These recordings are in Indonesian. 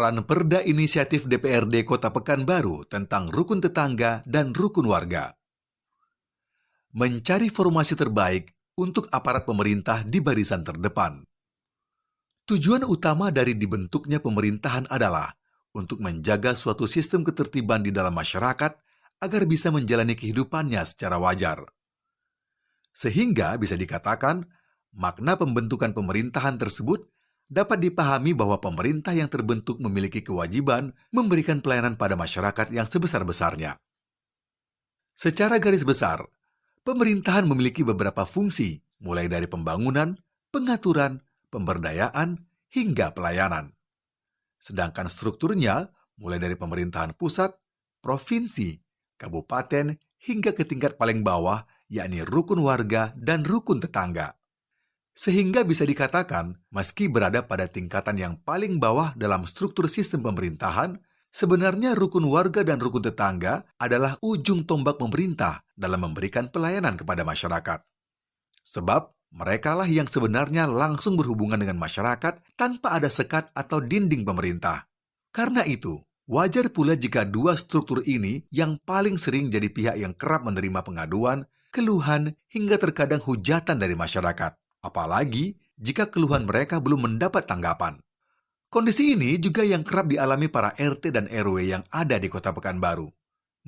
Ranperda Inisiatif DPRD Kota Pekanbaru tentang rukun tetangga dan rukun warga. Mencari formasi terbaik untuk aparat pemerintah di barisan terdepan. Tujuan utama dari dibentuknya pemerintahan adalah untuk menjaga suatu sistem ketertiban di dalam masyarakat agar bisa menjalani kehidupannya secara wajar. Sehingga bisa dikatakan, makna pembentukan pemerintahan tersebut dapat dipahami bahwa pemerintah yang terbentuk memiliki kewajiban memberikan pelayanan pada masyarakat yang sebesar-besarnya. Secara garis besar, pemerintahan memiliki beberapa fungsi, mulai dari pembangunan, pengaturan, pemberdayaan, hingga pelayanan. Sedangkan strukturnya mulai dari pemerintahan pusat, provinsi, kabupaten, hingga ke tingkat paling bawah, yakni rukun warga dan rukun tetangga. Sehingga bisa dikatakan, meski berada pada tingkatan yang paling bawah dalam struktur sistem pemerintahan, sebenarnya rukun warga dan rukun tetangga adalah ujung tombak pemerintah dalam memberikan pelayanan kepada masyarakat. Sebab, merekalah yang sebenarnya langsung berhubungan dengan masyarakat tanpa ada sekat atau dinding pemerintah. Karena itu, wajar pula jika dua struktur ini yang paling sering jadi pihak yang kerap menerima pengaduan, keluhan, hingga terkadang hujatan dari masyarakat. Apalagi jika keluhan mereka belum mendapat tanggapan. Kondisi ini juga yang kerap dialami para RT dan RW yang ada di Kota Pekanbaru.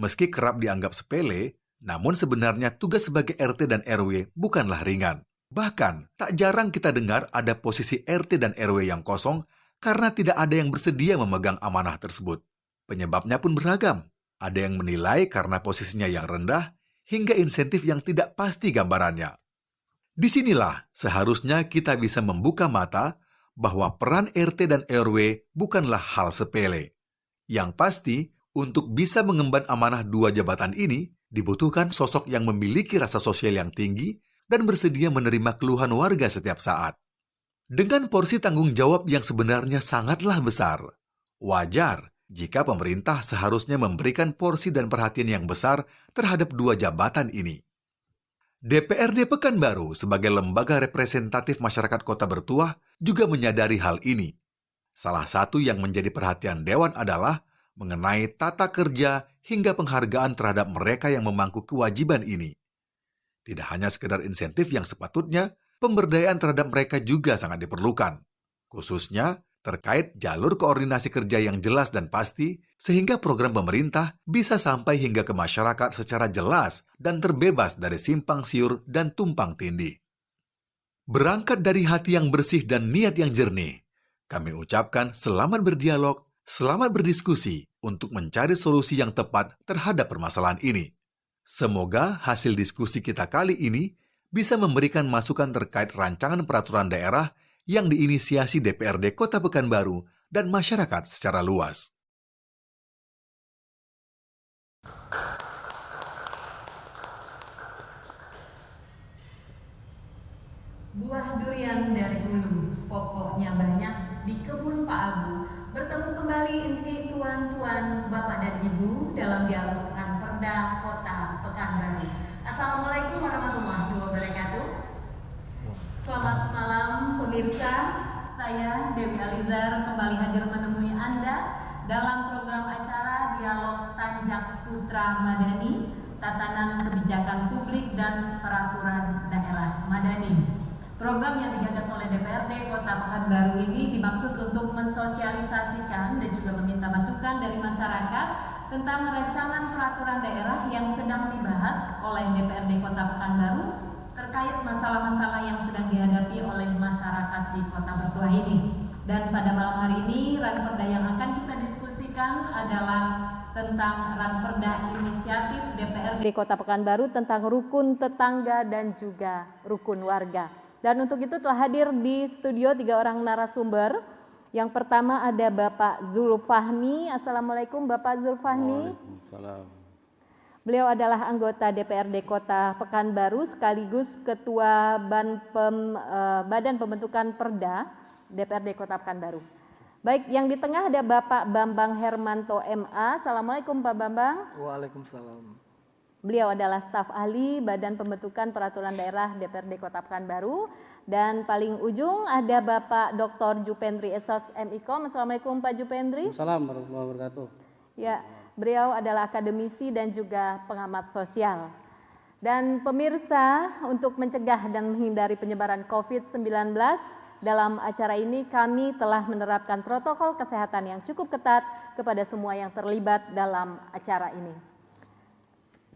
Meski kerap dianggap sepele, namun sebenarnya tugas sebagai RT dan RW bukanlah ringan. Bahkan, tak jarang kita dengar ada posisi RT dan RW yang kosong karena tidak ada yang bersedia memegang amanah tersebut. Penyebabnya pun beragam. Ada yang menilai karena posisinya yang rendah, hingga insentif yang tidak pasti gambarannya. Disinilah seharusnya kita bisa membuka mata bahwa peran RT dan RW bukanlah hal sepele. Yang pasti, untuk bisa mengemban amanah dua jabatan ini, dibutuhkan sosok yang memiliki rasa sosial yang tinggi dan bersedia menerima keluhan warga setiap saat. Dengan porsi tanggung jawab yang sebenarnya sangatlah besar, wajar jika pemerintah seharusnya memberikan porsi dan perhatian yang besar terhadap dua jabatan ini. DPRD Pekanbaru sebagai lembaga representatif masyarakat Kota Bertuah juga menyadari hal ini. Salah satu yang menjadi perhatian Dewan adalah mengenai tata kerja hingga penghargaan terhadap mereka yang memangku kewajiban ini. Tidak hanya sekedar insentif yang sepatutnya, pemberdayaan terhadap mereka juga sangat diperlukan. Khususnya terkait jalur koordinasi kerja yang jelas dan pasti, sehingga program pemerintah bisa sampai hingga ke masyarakat secara jelas dan terbebas dari simpang siur dan tumpang tindih. Berangkat dari hati yang bersih dan niat yang jernih, kami ucapkan selamat berdialog, selamat berdiskusi untuk mencari solusi yang tepat terhadap permasalahan ini. Semoga hasil diskusi kita kali ini bisa memberikan masukan terkait rancangan peraturan daerah yang diinisiasi DPRD Kota Pekanbaru dan masyarakat secara luas. Buah durian dari hulu, pokoknya banyak di kebun Pak Abu. Bertemu kembali Enci, Tuan-Tuan, Bapak dan Ibu dalam dialog Ranperda Kota Pekanbaru. Assalamualaikum warahmatullahi wabarakatuh. Selamat malam pemirsa, saya Dewi Alizar kembali hadir menemui Anda dalam program acara Dialog Tanjak Putra Madani, Tatanan Kebijakan Publik dan Peraturan Daerah Madani. Program yang digagas oleh DPRD Kota Pekanbaru ini dimaksud untuk mensosialisasikan dan juga meminta masukan dari masyarakat tentang rancangan peraturan daerah yang sedang dibahas oleh DPRD Kota Pekanbaru terkait masalah-masalah yang sedang dihadapi oleh masyarakat di Kota Bertuah ini. Dan pada malam hari ini, ranperda yang akan kita diskusikan adalah tentang ranperda inisiatif DPRD Kota Pekanbaru tentang rukun tetangga dan juga rukun warga. Dan untuk itu telah hadir di studio 3 orang narasumber. Yang pertama ada Bapak Zulfahmi. Assalamualaikum Bapak Zulfahmi. Waalaikumsalam. Beliau adalah anggota DPRD Kota Pekanbaru sekaligus Ketua Badan Pembentukan Perda DPRD Kota Pekanbaru. Baik, yang di tengah ada Bapak Bambang Hermanto MA. Assalamualaikum Pak Bambang. Waalaikumsalam. Beliau adalah staf ahli Badan Pembentukan Peraturan Daerah DPRD Kota Pekanbaru. Dan paling ujung ada Bapak Dr. Jupendri Esos MIKOM. Assalamualaikum Pak Jupendri. Assalamualaikum warahmatullahi wabarakatuh. Ya, beliau adalah akademisi dan juga pengamat sosial. Dan pemirsa, untuk mencegah dan menghindari penyebaran COVID-19, dalam acara ini kami telah menerapkan protokol kesehatan yang cukup ketat kepada semua yang terlibat dalam acara ini.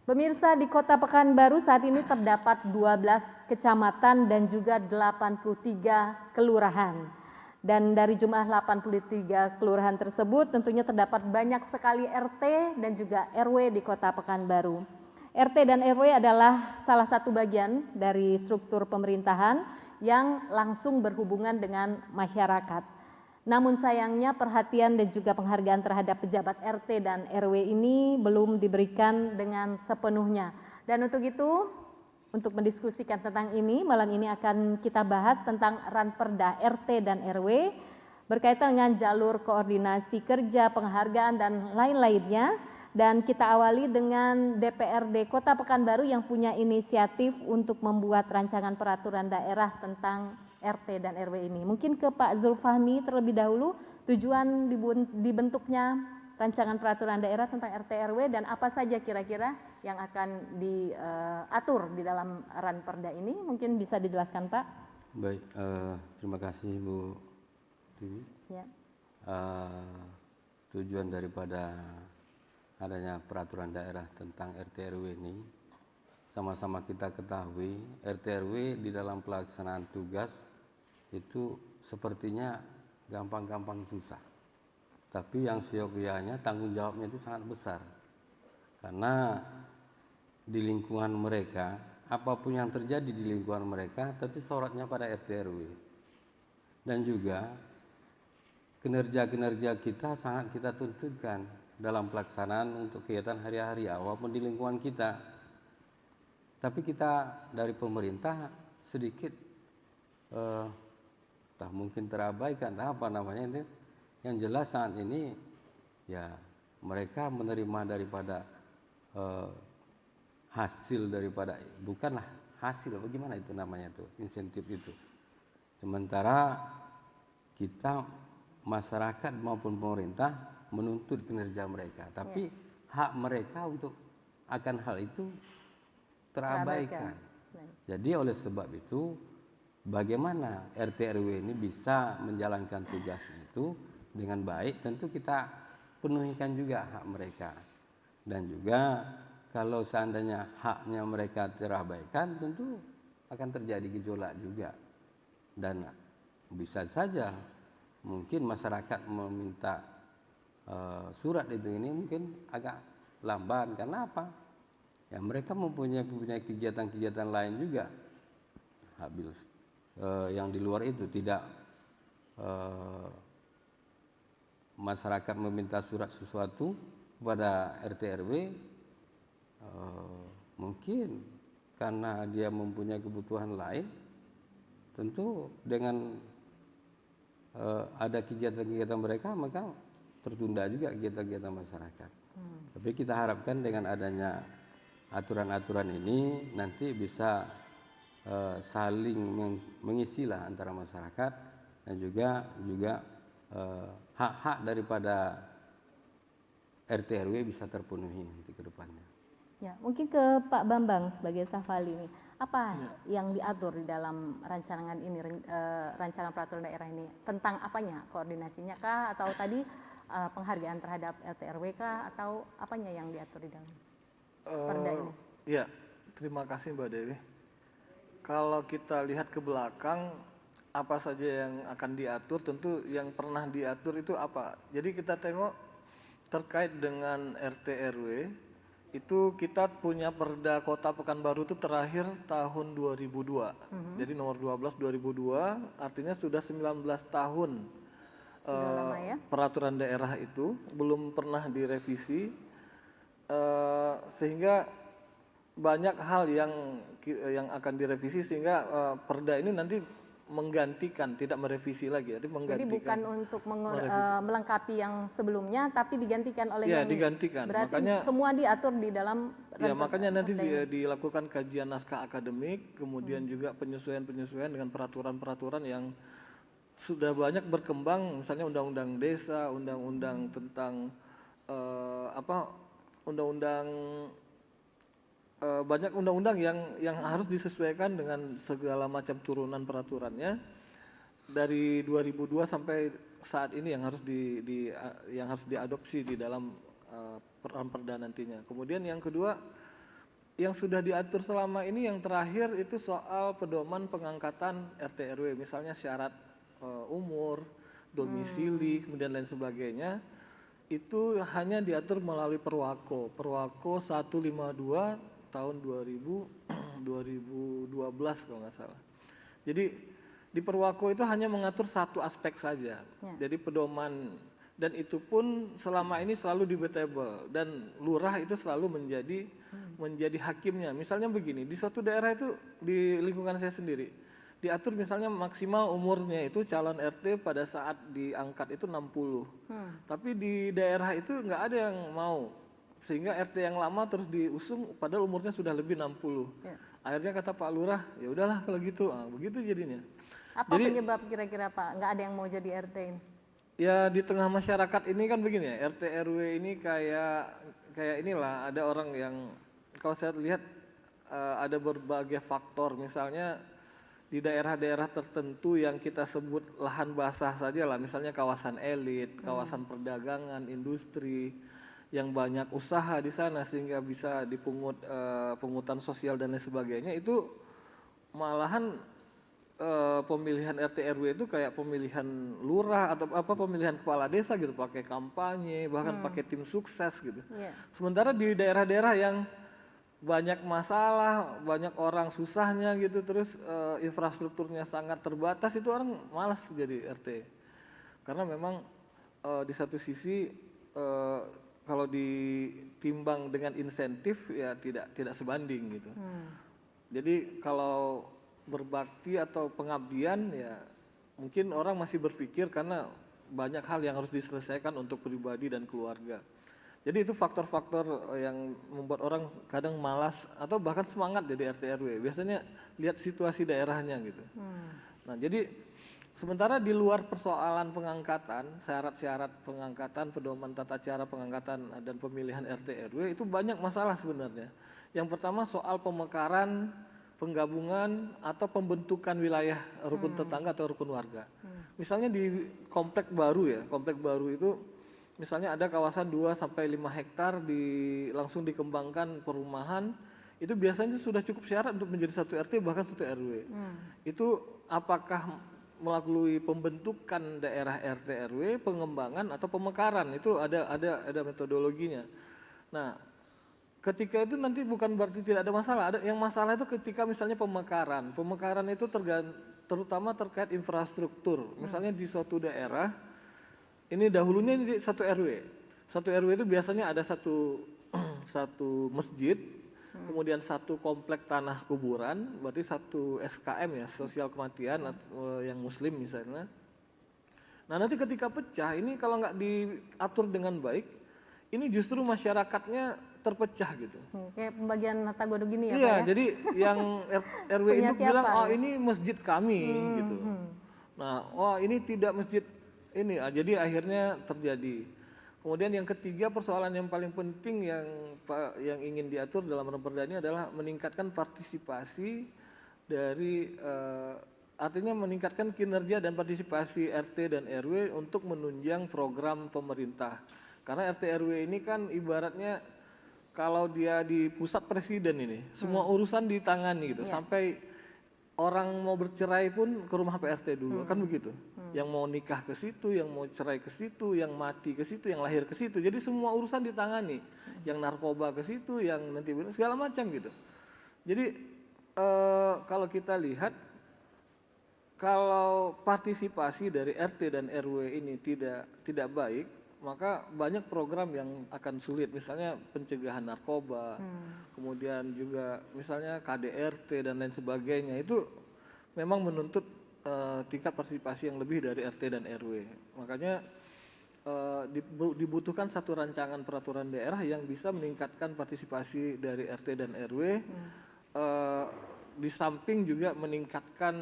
Pemirsa, di Kota Pekanbaru saat ini terdapat 12 kecamatan dan juga 83 kelurahan. Dan dari jumlah 83 kelurahan tersebut tentunya terdapat banyak sekali RT dan juga RW di Kota Pekanbaru. RT dan RW adalah salah satu bagian dari struktur pemerintahan yang langsung berhubungan dengan masyarakat. Namun sayangnya perhatian dan juga penghargaan terhadap pejabat RT dan RW ini belum diberikan dengan sepenuhnya. Dan untuk itu, untuk mendiskusikan tentang ini, malam ini akan kita bahas tentang Ranperda RT dan RW berkaitan dengan jalur koordinasi kerja, penghargaan dan lain-lainnya. Dan kita awali dengan DPRD Kota Pekanbaru yang punya inisiatif untuk membuat rancangan peraturan daerah tentang RT dan RW ini. Mungkin ke Pak Zulfahmi terlebih dahulu, tujuan dibentuknya rancangan peraturan daerah tentang RT RW dan apa saja kira-kira yang akan diatur di dalam Ranperda ini, mungkin bisa dijelaskan Pak? Baik, terima kasih Bu Dewi. Ya. Tujuan daripada adanya peraturan daerah tentang RT RW ini, sama-sama kita ketahui RT RW di dalam pelaksanaan tugas itu sepertinya gampang-gampang susah. Tapi yang seyogyanya tanggung jawabnya itu sangat besar. Karena di lingkungan mereka, apapun yang terjadi di lingkungan mereka tentu sorotnya pada RT RW. Dan juga kinerja-kinerja kita sangat kita tuntutkan dalam pelaksanaan untuk kegiatan hari-hari walaupun di lingkungan kita. Tapi kita dari pemerintah sedikit tak mungkin terabaikan, apa namanya itu. Yang jelas saat ini ya mereka menerima daripada hasil daripada, bukanlah hasil, bagaimana itu namanya itu, insentif itu. Sementara kita masyarakat maupun pemerintah menuntut kinerja mereka, tapi hak mereka untuk akan hal itu terabaikan. Jadi oleh sebab itu bagaimana RT RW ini bisa menjalankan tugasnya itu dengan baik, tentu kita penuhikan juga hak mereka. Dan juga kalau seandainya haknya mereka terabaikan, tentu akan terjadi gejolak juga. Dan bisa saja mungkin masyarakat meminta surat itu ini mungkin agak lamban. Karena apa? Ya mereka mempunyai kegiatan-kegiatan lain juga. Habis yang di luar itu tidak masyarakat meminta surat sesuatu pada RT RW, mungkin karena dia mempunyai kebutuhan lain, tentu dengan ada kegiatan-kegiatan mereka maka tertunda juga kegiatan-kegiatan masyarakat. Tapi kita harapkan dengan adanya aturan-aturan ini nanti bisa saling mengisilah antara masyarakat dan juga hak-hak daripada RT RW bisa terpenuhi nanti ke depannya. Ya, mungkin ke Pak Bambang sebagai staf ahli ini. Apa yang diatur di dalam rancangan ini, rancangan peraturan daerah ini? Tentang apanya? Koordinasinya kah? Atau tadi penghargaan terhadap RT RW kah? Atau apanya yang diatur di dalam perda ini? Ya, terima kasih Mbak Dewi. Kalau kita lihat ke belakang, apa saja yang akan diatur, tentu yang pernah diatur itu apa. Jadi kita tengok terkait dengan RT RW, itu kita punya Perda Kota Pekanbaru itu terakhir tahun 2002. Jadi nomor 12 2002, artinya sudah 19 tahun Lama ya? peraturan daerah itu belum pernah direvisi, sehingga banyak hal yang akan direvisi, sehingga perda ini nanti menggantikan, tidak merevisi lagi, jadi Jadi menggantikan. bukan untuk merevisi. melengkapi yang sebelumnya, tapi digantikan oleh Ya, yang ini. digantikan. Berarti Makanya semua diatur di dalam ya, makanya nanti perda ini. dilakukan kajian naskah akademik, kemudian juga penyesuaian-penyesuaian dengan peraturan-peraturan yang sudah banyak berkembang, misalnya undang-undang desa, undang-undang tentang undang-undang banyak undang-undang yang harus disesuaikan dengan segala macam turunan peraturannya dari 2002 sampai saat ini yang harus yang harus diadopsi di dalam perda nantinya. Kemudian yang kedua, yang sudah diatur selama ini, yang terakhir itu soal pedoman pengangkatan RT RW, misalnya syarat umur, domisili, kemudian lain sebagainya, itu hanya diatur melalui Perwako 152 tahun 2012 kalau nggak salah. Jadi di Perwako itu hanya mengatur satu aspek saja. Jadi pedoman, dan itu pun selama ini selalu debatable, dan lurah itu selalu menjadi hakimnya. Misalnya begini, di suatu daerah itu, di lingkungan saya sendiri, diatur misalnya maksimal umurnya itu calon RT pada saat diangkat itu 60. Tapi di daerah itu nggak ada yang mau, sehingga RT yang lama terus diusung padahal umurnya sudah lebih 60. Akhirnya kata Pak Lurah, ya udahlah kalau gitu. Begitu jadinya. Apa penyebab kira-kira Pak nggak ada yang mau jadi RT ini? Ya, di tengah masyarakat ini kan begini ya, RT RW ini kayak inilah, ada orang yang kalau saya lihat ada berbagai faktor, misalnya di daerah-daerah tertentu yang kita sebut lahan basah saja lah, misalnya kawasan elit, kawasan perdagangan, industri, yang banyak usaha di sana sehingga bisa dipungut pungutan sosial dan lain sebagainya, itu malahan pemilihan RT RW itu kayak pemilihan lurah atau pemilihan kepala desa gitu, pakai kampanye, bahkan pakai tim sukses gitu. Sementara di daerah-daerah yang banyak masalah, banyak orang susahnya gitu, terus infrastrukturnya sangat terbatas, itu orang malas jadi RT. Karena memang di satu sisi kalau ditimbang dengan insentif ya tidak sebanding gitu. Jadi kalau berbakti atau pengabdian ya mungkin orang masih berpikir karena banyak hal yang harus diselesaikan untuk pribadi dan keluarga. Jadi itu faktor-faktor yang membuat orang kadang malas atau bahkan semangat jadi RT RW. Biasanya lihat situasi daerahnya gitu. Nah, jadi sementara di luar persoalan pengangkatan, syarat-syarat pengangkatan, pedoman tata cara pengangkatan dan pemilihan RT RW itu banyak masalah sebenarnya. Yang pertama soal pemekaran, penggabungan atau pembentukan wilayah rukun tetangga atau rukun warga. Misalnya di komplek baru itu misalnya ada kawasan 2 sampai 5 hektar langsung dikembangkan perumahan, itu biasanya sudah cukup syarat untuk menjadi satu RT bahkan satu RW. Itu apakah melalui pembentukan daerah RT RW, pengembangan atau pemekaran, itu ada metodologinya. Nah, ketika itu nanti bukan berarti tidak ada masalah. Yang masalah itu ketika misalnya pemekaran. Pemekaran itu terutama terkait infrastruktur. Misalnya di suatu daerah, ini dahulunya di satu RW. Satu RW itu biasanya ada satu masjid, kemudian satu komplek tanah kuburan, berarti satu SKM ya, sosial kematian yang muslim misalnya. Nah, nanti ketika pecah ini kalau nggak diatur dengan baik, ini justru masyarakatnya terpecah gitu. Kayak pembagian harta gono gini ya Iya, Pak ya? jadi yang RW Punya induk bilang, siapa, oh ini masjid kami gitu. Nah, oh ini tidak masjid ini, jadi akhirnya terjadi. Kemudian yang ketiga, persoalan yang paling penting yang ingin diatur dalam perda ini adalah meningkatkan partisipasi dari artinya meningkatkan kinerja dan partisipasi RT dan RW untuk menunjang program pemerintah. Karena RT RW ini kan ibaratnya kalau dia di pusat presiden ini, semua urusan ditangani gitu. Sampai orang mau bercerai pun ke rumah PRT dulu, kan begitu. Yang mau nikah ke situ, yang mau cerai ke situ, yang mati ke situ, yang lahir ke situ. Jadi semua urusan ditangani. Yang narkoba ke situ, yang nanti segala macam gitu. Jadi kalau kita lihat, kalau partisipasi dari RT dan RW ini tidak baik, maka banyak program yang akan sulit, misalnya pencegahan narkoba, kemudian juga misalnya KDRT dan lain sebagainya, itu memang menuntut tingkat partisipasi yang lebih dari RT dan RW. Makanya dibutuhkan satu rancangan peraturan daerah yang bisa meningkatkan partisipasi dari RT dan RW, di samping juga meningkatkan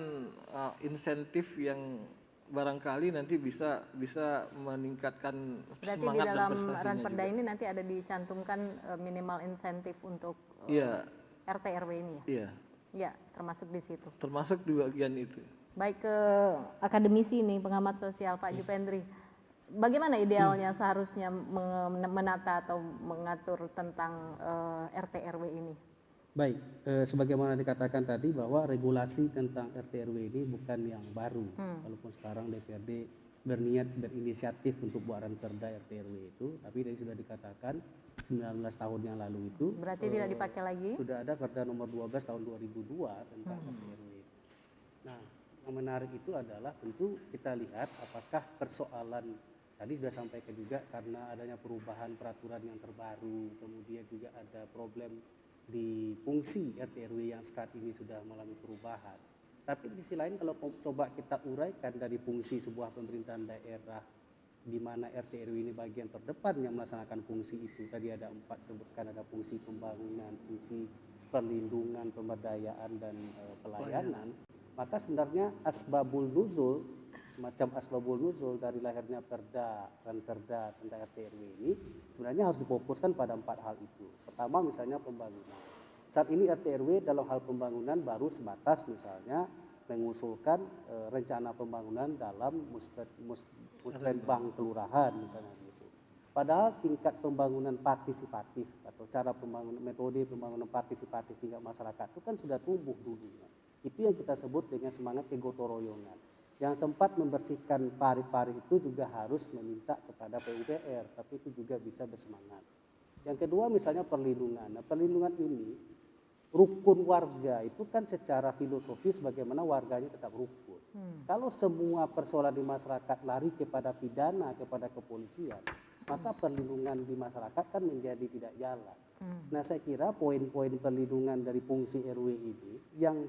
insentif yang barangkali nanti bisa meningkatkan Berarti di semangat dan dalam prestasinya Ranperda juga. ini nanti ada dicantumkan minimal insentif untuk Iya, RT RW ini ya? iya, Ya, termasuk di situ. termasuk di bagian itu. Baik ke akademisi nih, pengamat sosial Pak Jupendri. Bagaimana idealnya seharusnya menata atau mengatur tentang RT RW ini? Baik, sebagaimana dikatakan tadi bahwa regulasi tentang RT RW ini bukan yang baru. Walaupun sekarang DPRD berniat berinisiatif untuk buat ranperda RT RW itu, tapi tadi sudah dikatakan 19 tahun yang lalu itu Berarti tidak dipakai lagi? sudah ada Perda nomor 12 tahun 2002 tentang RT RW itu. Nah, yang menarik itu adalah tentu kita lihat apakah persoalan tadi sudah sampaikan juga karena adanya perubahan peraturan yang terbaru, kemudian juga ada problem di fungsi RT RW yang saat ini sudah mengalami perubahan. Tapi di sisi lain kalau coba kita uraikan dari fungsi sebuah pemerintahan daerah di mana RT RW ini bagian terdepan yang melaksanakan fungsi itu. Tadi ada 4 sebutkan, ada fungsi pembangunan, fungsi perlindungan, pemberdayaan dan pelayanan. Maka sebenarnya asbabul nuzul, semacam asbabul nuzul dari lahirnya ranperda tentang RT RW ini sebenarnya harus difokuskan pada 4 hal itu. Pertama misalnya pembangunan. Saat ini RT RW dalam hal pembangunan baru sebatas misalnya mengusulkan rencana pembangunan dalam musrenbang kelurahan misalnya gitu. Padahal tingkat pembangunan partisipatif atau cara pembangunan metode pembangunan partisipatif tingkat masyarakat itu kan sudah tumbuh dulunya. Itu yang kita sebut dengan semangat kegotoroyongan. Yang sempat membersihkan parit-parit itu juga harus meminta kepada PUPR, tapi itu juga bisa bersemangat. Yang kedua misalnya perlindungan. Nah, perlindungan ini rukun warga itu kan secara filosofis bagaimana warganya tetap rukun. Kalau semua persoalan di masyarakat lari kepada pidana, kepada kepolisian, maka perlindungan di masyarakat kan menjadi tidak jalan. Nah, saya kira poin-poin perlindungan dari fungsi RW ini yang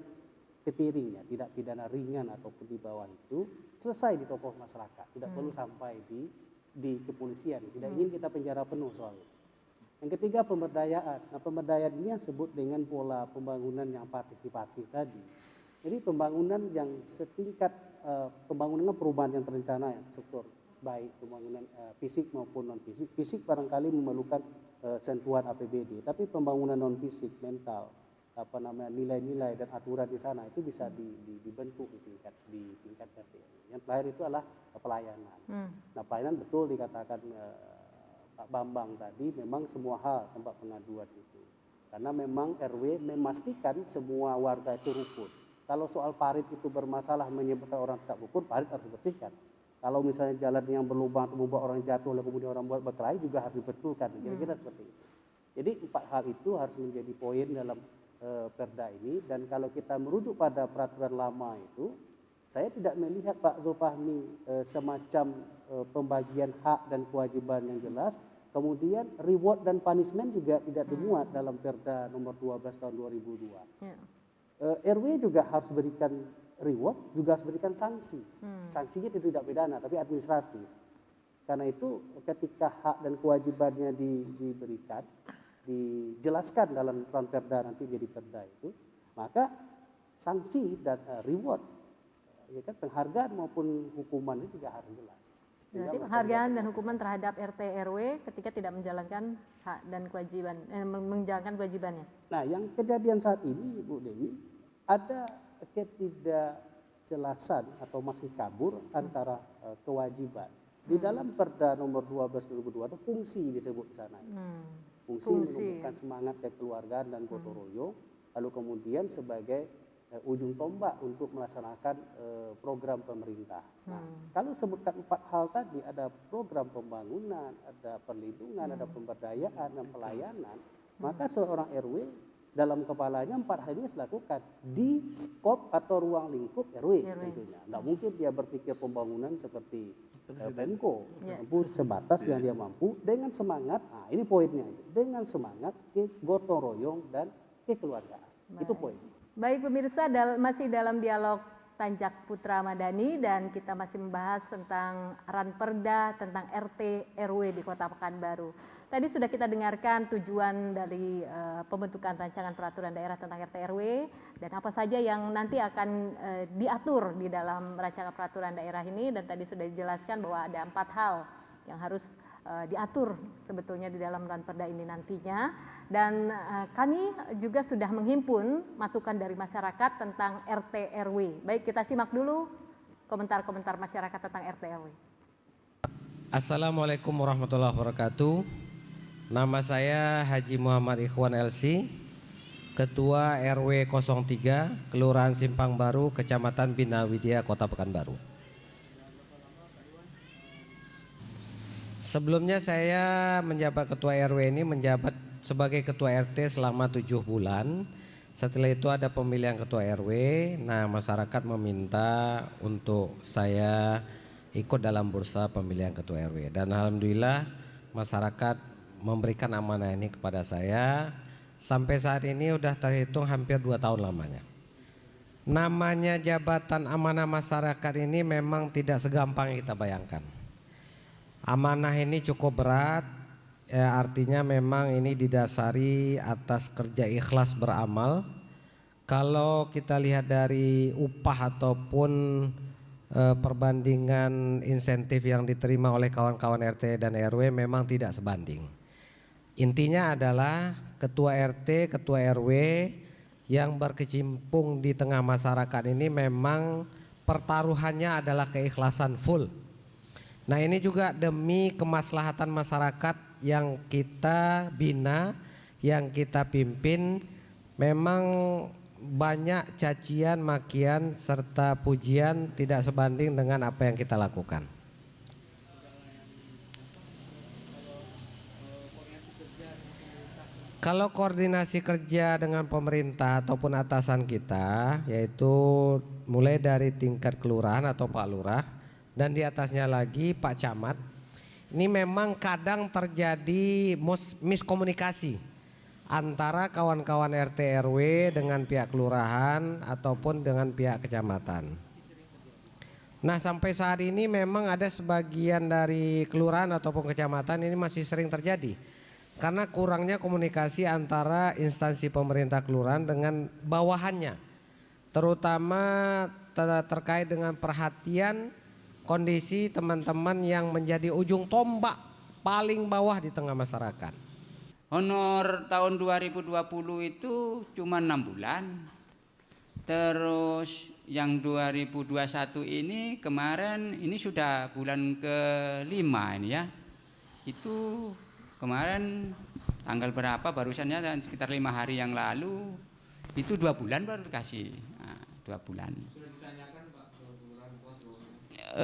kepiringnya tidak pidana ringan ataupun di bawah itu selesai di tokoh masyarakat, tidak perlu sampai di kepolisian. Tidak ingin kita penjara penuh soal itu. Yang ketiga pemberdayaan. Nah, pemberdayaan ini yang disebut dengan pola pembangunan yang partisipatif tadi. Jadi pembangunan yang setingkat pembangunan perubahan yang terencana yang struktur baik pembangunan fisik maupun non fisik. Fisik barangkali memerlukan sentuhan APBD, tapi pembangunan non fisik, mental, nilai-nilai dan aturan di sana itu bisa dibentuk di tingkat RT. Yang terakhir itu adalah pelayanan. Nah, pelayanan betul dikatakan Pak Bambang tadi, memang semua hal tempat pengaduan itu. Karena memang RW memastikan semua warga itu rukun. Kalau soal parit itu bermasalah menyebabkan orang tidak rukun, parit harus dibersihkan. Kalau misalnya jalan yang berlubang atau membuat orang jatuh, lalu kemudian orang buat berkelahi juga harus dibetulkan. Kira-kira seperti itu. Jadi 4 hal itu harus menjadi poin dalam perda ini. Dan kalau kita merujuk pada peraturan lama itu, saya tidak melihat Pak Zulfahmi semacam pembagian hak dan kewajiban yang jelas. Kemudian reward dan punishment juga tidak dimuat dalam Perda nomor 12 tahun 2002. RW juga harus berikan reward, juga harus berikan sanksi. Sanksinya tidak pidana tapi administratif. Karena itu ketika hak dan kewajibannya diberikan, dijelaskan dalam Ranperda nanti jadi perda itu, maka sanksi dan reward, ya kan, penghargaan maupun hukuman itu juga harus jelas. Berarti penghargaan dan hukuman terhadap RT RW ketika tidak menjalankan hak dan kewajiban, menjalankan kewajibannya. Nah, yang kejadian saat ini, Bu Dewi, ada ketidakjelasan atau masih kabur antara kewajiban. Di dalam Perda nomor 12 2002 ada fungsi disebut di sana. Fungsi menumbuhkan semangat kekeluargaan dan gotong royong, lalu kemudian sebagai ujung tombak untuk melaksanakan program pemerintah. Nah, kalau sebutkan 4 hal tadi, ada program pembangunan, ada perlindungan, ada pemberdayaan dan pelayanan, maka seorang RW dalam kepalanya 4 hal ini harus dilakukan di skop atau ruang lingkup RW tentunya. Tidak mungkin dia berpikir pembangunan seperti Pemko, sebatas yang dia mampu dengan semangat. Nah, ini poinnya, dengan semangat gotong royong dan kekeluargaan. Itu poin. Baik pemirsa, masih dalam dialog Tanjak Putra Madani dan kita masih membahas tentang Ranperda, tentang RT RW di Kota Pekanbaru. Tadi sudah kita dengarkan tujuan dari pembentukan rancangan peraturan daerah tentang RT RW dan apa saja yang nanti akan diatur di dalam rancangan peraturan daerah ini, dan tadi sudah dijelaskan bahwa ada 4 hal yang harus diatur sebetulnya di dalam Ranperda ini nantinya. Dan kami juga sudah menghimpun masukan dari masyarakat tentang RT RW. Baik, kita simak dulu komentar-komentar masyarakat tentang RT RW. Assalamualaikum warahmatullahi wabarakatuh. Nama saya Haji Muhammad Ikhwan LC, Ketua RW 03, Kelurahan Simpang Baru, Kecamatan Bina Widya, Kota Pekanbaru. Sebelumnya saya menjabat Ketua RW ini menjabat sebagai Ketua RT selama 7 bulan. Setelah itu ada pemilihan Ketua RW. Nah, masyarakat meminta untuk saya ikut dalam bursa pemilihan Ketua RW. Dan alhamdulillah masyarakat memberikan amanah ini kepada saya. Sampai saat ini sudah terhitung hampir 2 tahun lamanya. Namanya jabatan amanah masyarakat ini memang tidak segampang yang kita bayangkan. Amanah ini cukup berat. Artinya memang ini didasari atas kerja ikhlas beramal. Kalau kita lihat dari upah ataupun perbandingan insentif yang diterima oleh kawan-kawan RT dan RW memang tidak sebanding. Intinya adalah Ketua RT, Ketua RW yang berkecimpung di tengah masyarakat ini memang pertaruhannya adalah keikhlasan full. Nah, ini juga demi kemaslahatan masyarakat yang kita bina, yang kita pimpin. Memang banyak cacian, makian, serta pujian tidak sebanding dengan apa yang kita lakukan. Kalau koordinasi kerja dengan pemerintah ataupun atasan kita, yaitu mulai dari tingkat kelurahan atau Pak Lurah, dan di atasnya lagi Pak Camat, ini memang kadang terjadi miskomunikasi antara kawan-kawan RT RW dengan pihak kelurahan ataupun dengan pihak kecamatan. Nah, sampai saat ini memang ada sebagian dari kelurahan ataupun kecamatan ini masih sering terjadi karena kurangnya komunikasi antara instansi pemerintah kelurahan dengan bawahannya, terutama terkait dengan perhatian kondisi teman-teman yang menjadi ujung tombak paling bawah di tengah masyarakat. Honor tahun 2020 itu cuma 6 bulan. Terus yang 2021 ini kemarin ini sudah bulan ke-5 ini ya. Itu kemarin tanggal berapa barusannya, sekitar 5 hari yang lalu. Itu 2 bulan baru dikasih. Nah, 2 bulan.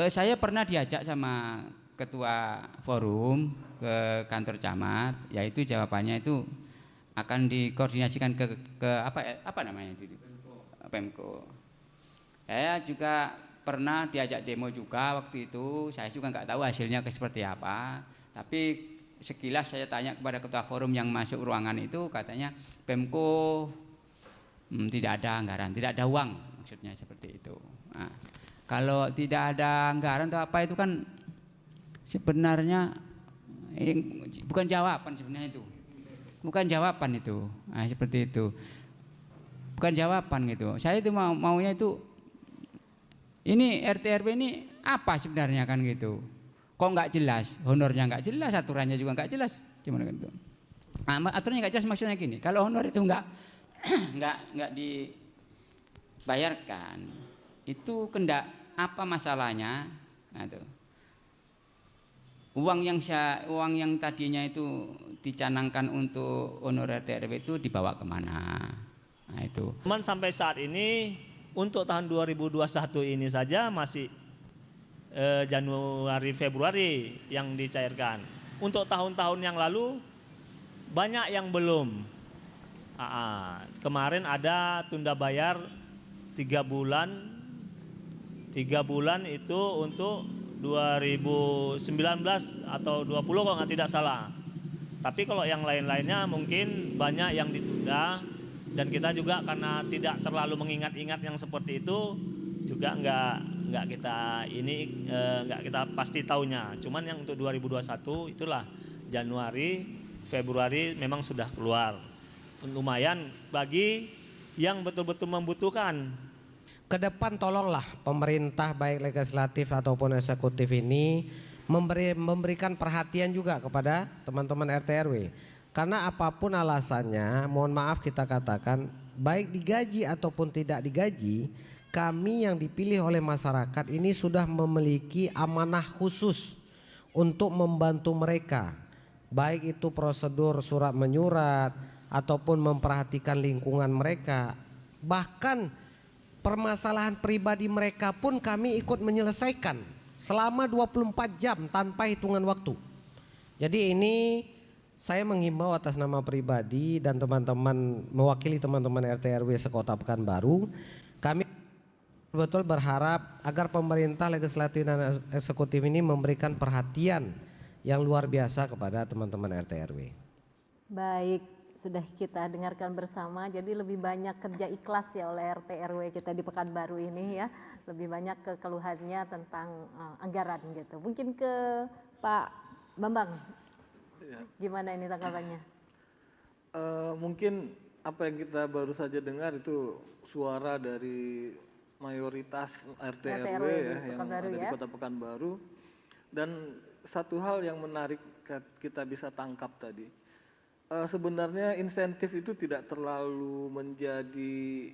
Saya pernah diajak sama ketua forum ke kantor camat, yaitu jawabannya itu akan dikoordinasikan ke apa namanya itu Pemko. Saya juga pernah diajak demo juga waktu itu. Saya juga nggak tahu hasilnya seperti apa, tapi sekilas saya tanya kepada ketua forum yang masuk ruangan itu, katanya Pemko tidak ada anggaran, tidak ada uang, maksudnya seperti itu. Nah, kalau tidak ada anggaran atau apa itu kan sebenarnya bukan jawaban sebenarnya itu. Bukan jawaban itu. Nah, seperti itu. Bukan jawaban gitu. Saya itu maunya itu ini RT RW ini apa sebenarnya kan gitu. Kok nggak jelas, honornya nggak jelas, aturannya juga nggak jelas. Gimana gitu. Nah, aturannya nggak jelas maksudnya gini. Kalau honor itu nggak dibayarkan, itu kendak apa masalahnya? Nah, itu. Uang yang tadinya itu dicanangkan untuk honor RT RW itu dibawa kemana? Nah, itu. Cuman sampai saat ini untuk tahun 2021 ini saja masih Januari Februari yang dicairkan. Untuk tahun-tahun yang lalu banyak yang belum. Kemarin ada tunda bayar 3 bulan. 3 bulan itu untuk 2019 atau 20 kalau tidak salah. Tapi kalau yang lain-lainnya mungkin banyak yang ditunda, dan kita juga karena tidak terlalu mengingat-ingat yang seperti itu, juga juga nggak kita ini nggak kita pasti tahunya. Cuman yang untuk 2021 itulah Januari, Februari memang sudah keluar. Lumayan bagi yang betul-betul membutuhkan. Ke depan tolonglah pemerintah baik legislatif ataupun eksekutif ini memberikan perhatian juga kepada teman-teman RT RW. Karena apapun alasannya, mohon maaf kita katakan, baik digaji ataupun tidak digaji, kami yang dipilih oleh masyarakat ini sudah memiliki amanah khusus untuk membantu mereka. Baik itu prosedur surat menyurat ataupun memperhatikan lingkungan mereka. Bahkan permasalahan pribadi mereka pun kami ikut menyelesaikan selama 24 jam tanpa hitungan waktu. Jadi ini saya menghimbau atas nama pribadi dan teman-teman mewakili teman-teman RT RW sekota Pekanbaru, kami betul berharap agar pemerintah legislatif dan eksekutif ini memberikan perhatian yang luar biasa kepada teman-teman RT RW. Baik, sudah kita dengarkan bersama. Jadi lebih banyak kerja ikhlas ya oleh RT RW kita di Pekanbaru ini ya. Lebih banyak keluhannya tentang anggaran gitu. Mungkin ke Pak Bambang. Gimana ini tanggapannya? Mungkin apa yang kita baru saja dengar itu suara dari mayoritas RT RW ya, yang ada di Kota Pekanbaru. Dan satu hal yang menarik kita bisa tangkap tadi, sebenarnya insentif itu tidak terlalu menjadi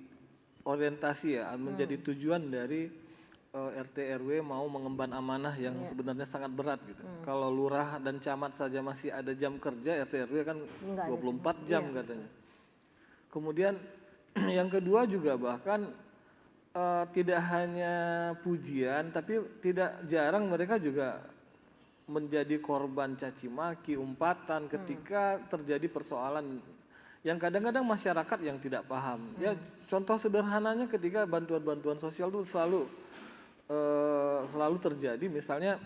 orientasi ya, menjadi tujuan dari RT RW mau mengemban amanah yang sebenarnya sangat berat gitu. Kalau lurah dan camat saja masih ada jam kerja, RT RW kan 24 jam katanya. Kemudian yang kedua juga bahkan tidak hanya pujian, tapi tidak jarang mereka juga menjadi korban caci maki, umpatan ketika terjadi persoalan yang kadang-kadang masyarakat yang tidak paham. Ya contoh sederhananya ketika bantuan-bantuan sosial itu selalu terjadi, misalnya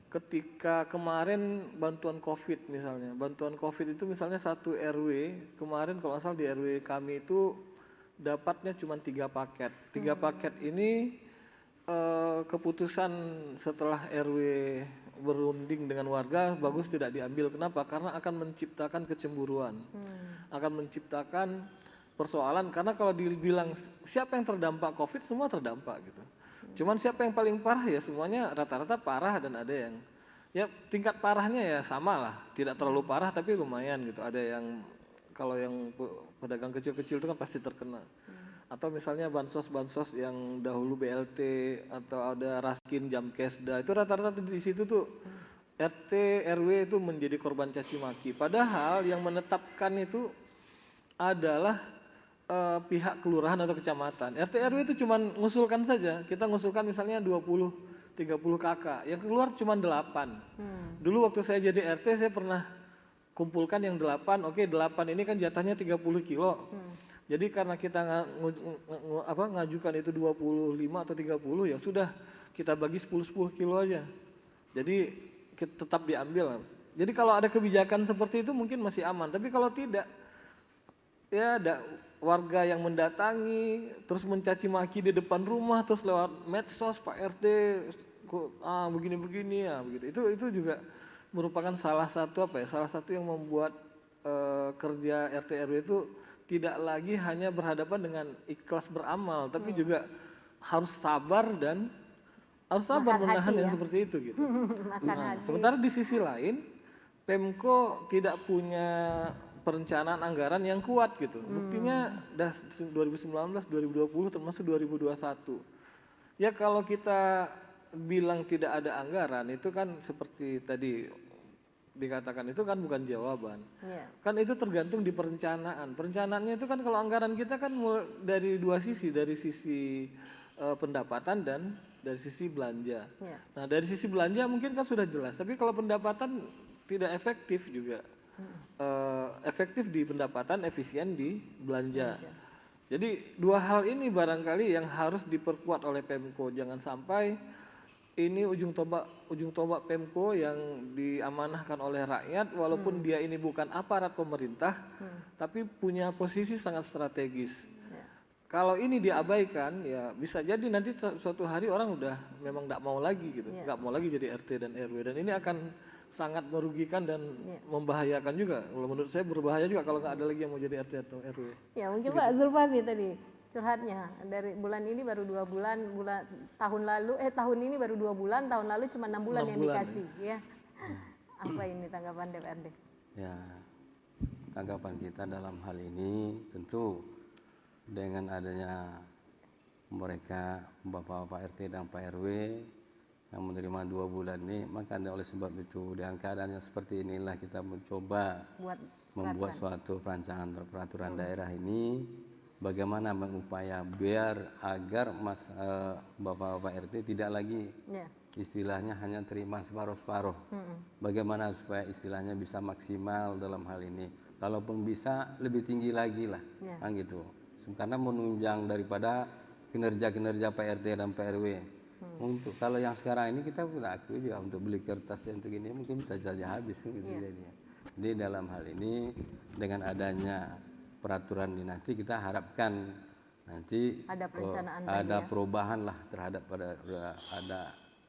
ketika kemarin bantuan COVID misalnya, bantuan COVID itu misalnya satu RW kemarin kalau nggak salah di RW kami itu dapatnya cuma 3 paket. 3 paket ini keputusan setelah RW berunding dengan warga bagus tidak diambil. Kenapa? Karena akan menciptakan kecemburuan, akan menciptakan persoalan. Karena kalau dibilang siapa yang terdampak COVID, semua terdampak gitu. Cuman siapa yang paling parah ya semuanya rata-rata parah, dan ada yang ya tingkat parahnya ya sama lah, tidak terlalu parah tapi lumayan gitu. Ada yang kalau yang pedagang kecil-kecil itu kan pasti terkena. Atau misalnya bansos-bansos yang dahulu BLT atau ada Raskin, Jamkesda, itu rata-rata di situ tuh RT RW itu menjadi korban caci maki. Padahal yang menetapkan itu adalah pihak kelurahan atau kecamatan. RT RW itu cuma ngusulkan saja. Kita ngusulkan misalnya 20-30 kakak, yang keluar cuma 8. Dulu waktu saya jadi RT saya pernah kumpulkan yang 8. Oke, 8 ini kan jatahnya 30 kilo. Jadi karena kita ngajukan itu 25 atau 30, ya sudah kita bagi 10 kilo aja. Jadi tetap diambil. Jadi kalau ada kebijakan seperti itu mungkin masih aman. Tapi kalau tidak, ya ada warga yang mendatangi terus mencaci maki di depan rumah, terus lewat medsos, Pak RT begini-begini ya begitu. Itu juga merupakan salah satu yang membuat kerja RT RW itu tidak lagi hanya berhadapan dengan ikhlas beramal, tapi juga harus sabar dan harus sabar menahan yang seperti itu gitu. Sementara di sisi lain Pemko tidak punya perencanaan anggaran yang kuat gitu. Buktinya dah 2019, 2020 termasuk 2021. Ya kalau kita bilang tidak ada anggaran itu kan seperti tadi dikatakan, itu kan bukan jawaban. Kan itu tergantung di perencanaan. Perencanaannya itu kan kalau anggaran kita kan dari dua sisi, dari sisi pendapatan dan dari sisi belanja. Nah dari sisi belanja mungkin kan sudah jelas, tapi kalau pendapatan tidak efektif juga. Efektif di pendapatan, efisien di belanja. Jadi dua hal ini barangkali yang harus diperkuat oleh Pemko. Jangan sampai ini ujung tombak Pemko yang diamanahkan oleh rakyat, walaupun dia ini bukan aparat pemerintah, tapi punya posisi sangat strategis. Kalau ini diabaikan, ya bisa jadi nanti suatu hari orang udah memang nggak mau lagi gitu, nggak mau lagi jadi RT dan RW, dan ini akan sangat merugikan dan membahayakan juga. Kalau menurut saya berbahaya juga kalau nggak ada lagi yang mau jadi RT atau RW. Ya mungkin Pak Zulfami tadi curhatnya dari bulan ini baru 2 bulan, tahun ini baru 2 bulan, tahun lalu cuma 6 bulan 6 yang bulan, dikasih ya. Apa ini tanggapan DPRD? Ya, tanggapan kita dalam hal ini tentu dengan adanya mereka Bapak-Bapak RT dan Pak RW yang menerima 2 bulan ini, maka oleh sebab itu dengan keadaan yang seperti inilah kita mencoba membuat suatu perancangan peraturan daerah ini, bagaimana mengupaya biar agar Bapak-Bapak RT tidak lagi istilahnya hanya terima separuh-separuh. Bagaimana supaya istilahnya bisa maksimal dalam hal ini. Kalaupun bisa lebih tinggi lagi lah, kan gitu. Karena menunjang daripada kinerja-kinerja Pak RT dan Pak RW. Untuk kalau yang sekarang ini kita sudah akui juga untuk beli kertas dan untuk ini mungkin bisa saja habis gitu jadinya. Jadi dalam hal ini dengan adanya peraturan ini nanti kita harapkan nanti ada perubahan lah terhadap ada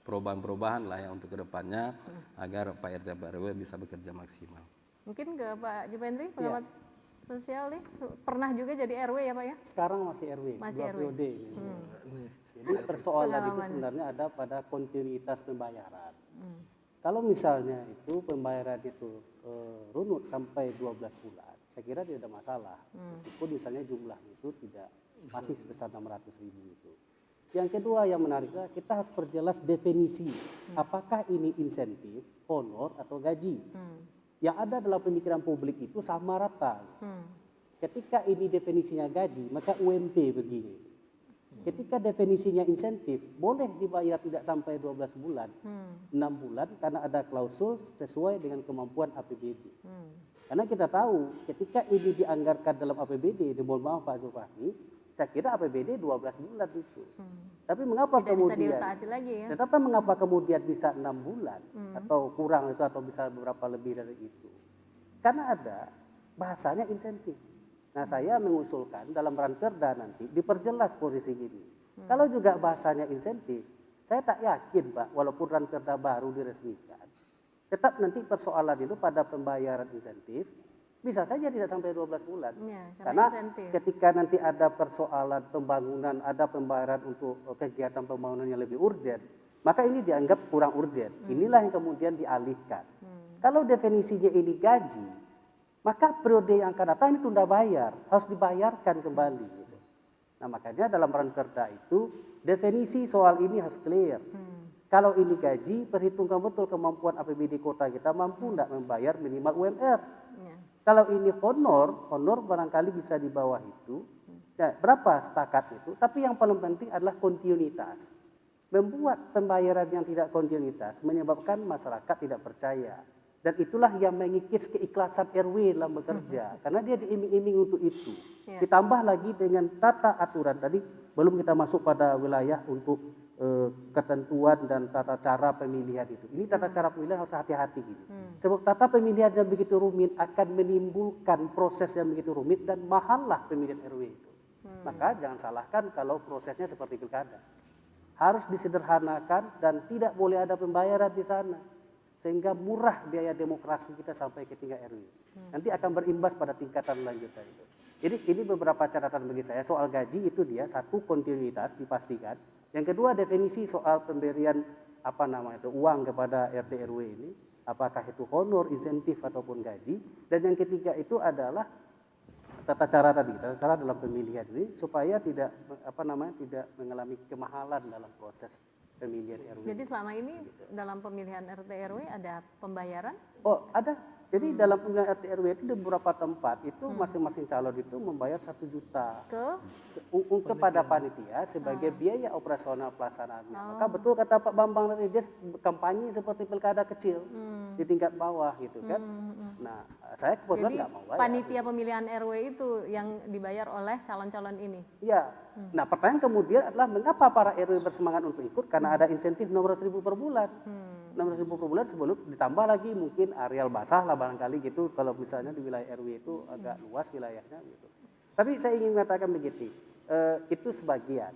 perubahan-perubahan lah yang untuk kedepannya agar Pak RT dan Pak RW bisa bekerja maksimal. Mungkin ke Pak Jupendri, pengamat sosial nih, pernah juga jadi RW ya Pak ya? Sekarang masih RW, masih 2 periode. Jadi persoalan itu sebenarnya ada pada kontinuitas pembayaran. Kalau misalnya itu pembayaran itu runut sampai 12 bulan, saya kira tidak ada masalah. Meskipun misalnya jumlahnya itu tidak masih sebesar 600.000 itu. Yang kedua yang menarik adalah kita harus perjelas definisi apakah ini insentif, honor atau gaji. Yang ada dalam pemikiran publik itu sama rata. Ketika ini definisinya gaji, maka UMP begini. Ketika definisinya insentif, boleh dibayar tidak sampai 12 bulan, 6 bulan karena ada klausul sesuai dengan kemampuan APBD. Karena kita tahu ketika ini dianggarkan dalam APBD, mohon maaf Pak Zulfahmi, saya kira APBD 12 bulan itu. Tapi mengapa tidak kemudian bisa diutaati lagi ya? Tetapi mengapa kemudian bisa 6 bulan atau kurang itu atau bisa beberapa lebih dari itu? Karena ada bahasanya insentif. Nah saya mengusulkan dalam ranperda nanti diperjelas posisi ini. Kalau juga bahasanya insentif, saya tak yakin Pak, walaupun ranperda baru diresmikan, tetap nanti persoalan itu pada pembayaran insentif bisa saja tidak sampai 12 bulan. Karena insentif. Ketika nanti ada persoalan pembangunan, ada pembayaran untuk kegiatan pembangunan yang lebih urgent, maka ini dianggap kurang urgent. Inilah yang kemudian dialihkan. Kalau definisinya ini gaji, maka periode yang akan datang ini tunda bayar, harus dibayarkan kembali. Gitu. Nah makanya dalam ranperda itu definisi soal ini harus clear. Kalau ini gaji, perhitungkan betul kemampuan APBD kota kita mampu tidak membayar minimal UMR. Kalau ini honor barangkali bisa di bawah itu. Ya, berapa setakat itu? Tapi yang paling penting adalah kontinuitas. Membuat pembayaran yang tidak kontinuitas menyebabkan masyarakat tidak percaya. Dan itulah yang mengikis keikhlasan RW dalam bekerja. Karena dia diiming-iming untuk itu. Ditambah lagi dengan tata aturan. Tadi belum kita masuk pada wilayah untuk ketentuan dan tata cara pemilihan itu. Ini tata cara pemilihan harus hati-hati gitu. Sebab tata pemilihan yang begitu rumit akan menimbulkan proses yang begitu rumit dan mahallah pemilihan RW itu. Maka jangan salahkan kalau prosesnya seperti pilkada. Harus disederhanakan dan tidak boleh ada pembayaran di sana. Sehingga murah biaya demokrasi kita sampai ke tingkat RW. Nanti akan berimbas pada tingkatan lanjutan itu. Jadi ini beberapa catatan bagi saya. Soal gaji itu dia satu kontinuitas dipastikan. Yang kedua definisi soal pemberian uang kepada RT RW ini, apakah itu honor, insentif ataupun gaji. Dan yang ketiga itu adalah tata cara dalam pemilihan ini supaya tidak tidak mengalami kemahalan dalam proses pemilihan RW. Jadi selama ini dalam pemilihan RT RW ada pembayaran? Oh ada. Jadi dalam pemilihan RT RW itu di beberapa tempat itu masing-masing calon itu membayar 1 juta kepada panitia sebagai biaya operasional pelaksanaannya. Maka betul kata Pak Bambang tadi, dia kampanye seperti pilkada kecil di tingkat bawah gitu kan. Nah saya kebetulan nggak mau bayar. Panitia pemilihan RW itu yang dibayar oleh calon-calon ini? Iya. Nah pertanyaan kemudian adalah mengapa para RW bersemangat untuk ikut? Karena ada insentif 600.000 per bulan. 600.000 per bulan sebelum ditambah lagi mungkin areal basah lah barangkali gitu. Kalau misalnya di wilayah RW itu agak luas wilayahnya gitu. Tapi saya ingin mengatakan begitu. itu sebagian.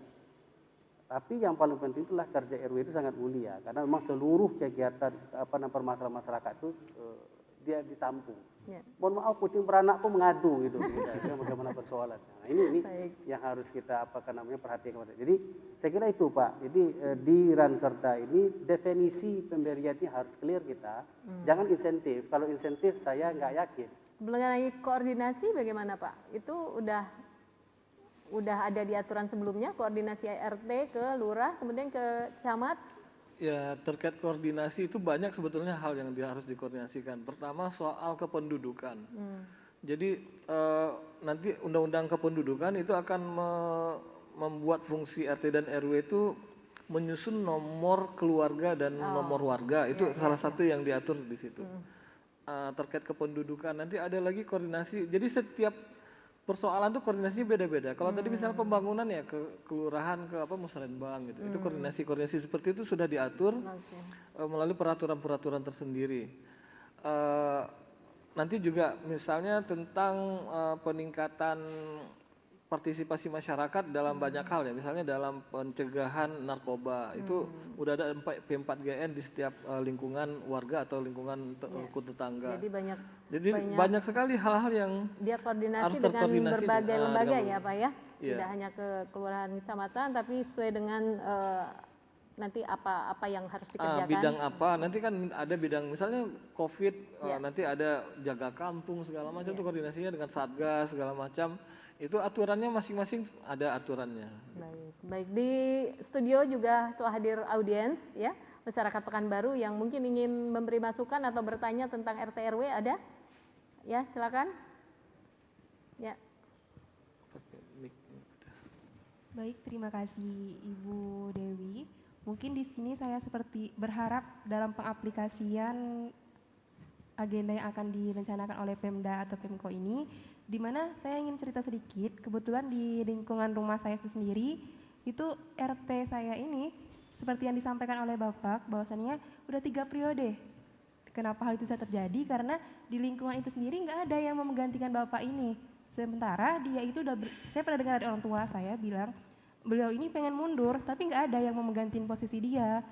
Tapi yang paling penting itulah kerja RW itu sangat mulia karena memang seluruh kegiatan permasalahan masyarakat itu dia ditampung. Ya. Mohon maaf kucing beranak pun mengadu gitu, bagaimana persoalan. Nah, ini yang harus kita perhatikan. Jadi saya kira itu Pak. Jadi di Ranperda ini definisi pemberiannya harus clear kita. Jangan insentif. Kalau insentif saya nggak yakin. Mengenai koordinasi bagaimana Pak? Itu udah ada di aturan sebelumnya, koordinasi RT ke lurah kemudian ke camat. Ya, terkait koordinasi itu banyak sebetulnya hal yang harus dikoordinasikan. Pertama soal kependudukan. Jadi nanti undang-undang kependudukan itu akan membuat fungsi RT dan RW itu menyusun nomor keluarga dan nomor warga. Itu salah satu yang diatur di situ. Terkait kependudukan nanti ada lagi koordinasi. Jadi setiap persoalan tuh koordinasinya beda-beda. Kalau tadi misalnya pembangunan ya ke kelurahan ke musrenbang gitu. Itu koordinasi seperti itu sudah diatur melalui peraturan-peraturan tersendiri. Nanti juga misalnya tentang peningkatan partisipasi masyarakat dalam banyak hal ya. Misalnya dalam pencegahan narkoba itu udah ada P4GN di setiap lingkungan warga atau lingkungan tetangga. Jadi banyak sekali hal-hal yang dia koordinasi harus dengan berbagai lembaga dengan, ya Pak ya. Iya. Tidak hanya ke kelurahan kecamatan tapi sesuai dengan nanti apa yang harus dikerjakan. Bidang apa? Nanti kan ada bidang misalnya COVID, nanti ada jaga kampung segala macam itu koordinasinya dengan Satgas segala macam. Itu aturannya masing-masing ada aturannya. Baik di studio juga telah hadir audiens ya masyarakat Pekanbaru yang mungkin ingin memberi masukan atau bertanya tentang RT RW ada? Ya silakan. Ya. Baik, terima kasih Ibu Dewi. Mungkin di sini saya seperti berharap dalam pengaplikasian agenda yang akan direncanakan oleh Pemda atau Pemko ini, di mana saya ingin cerita sedikit. Kebetulan di lingkungan rumah saya itu sendiri, itu RT saya ini seperti yang disampaikan oleh Bapak, bahwasannya udah 3 periode. Kenapa hal itu bisa terjadi? Karena di lingkungan itu sendiri nggak ada yang mau menggantikan Bapak ini. Sementara dia itu saya pernah dengar dari orang tua saya bilang, beliau ini pengen mundur, tapi nggak ada yang mau menggantiin posisi dia.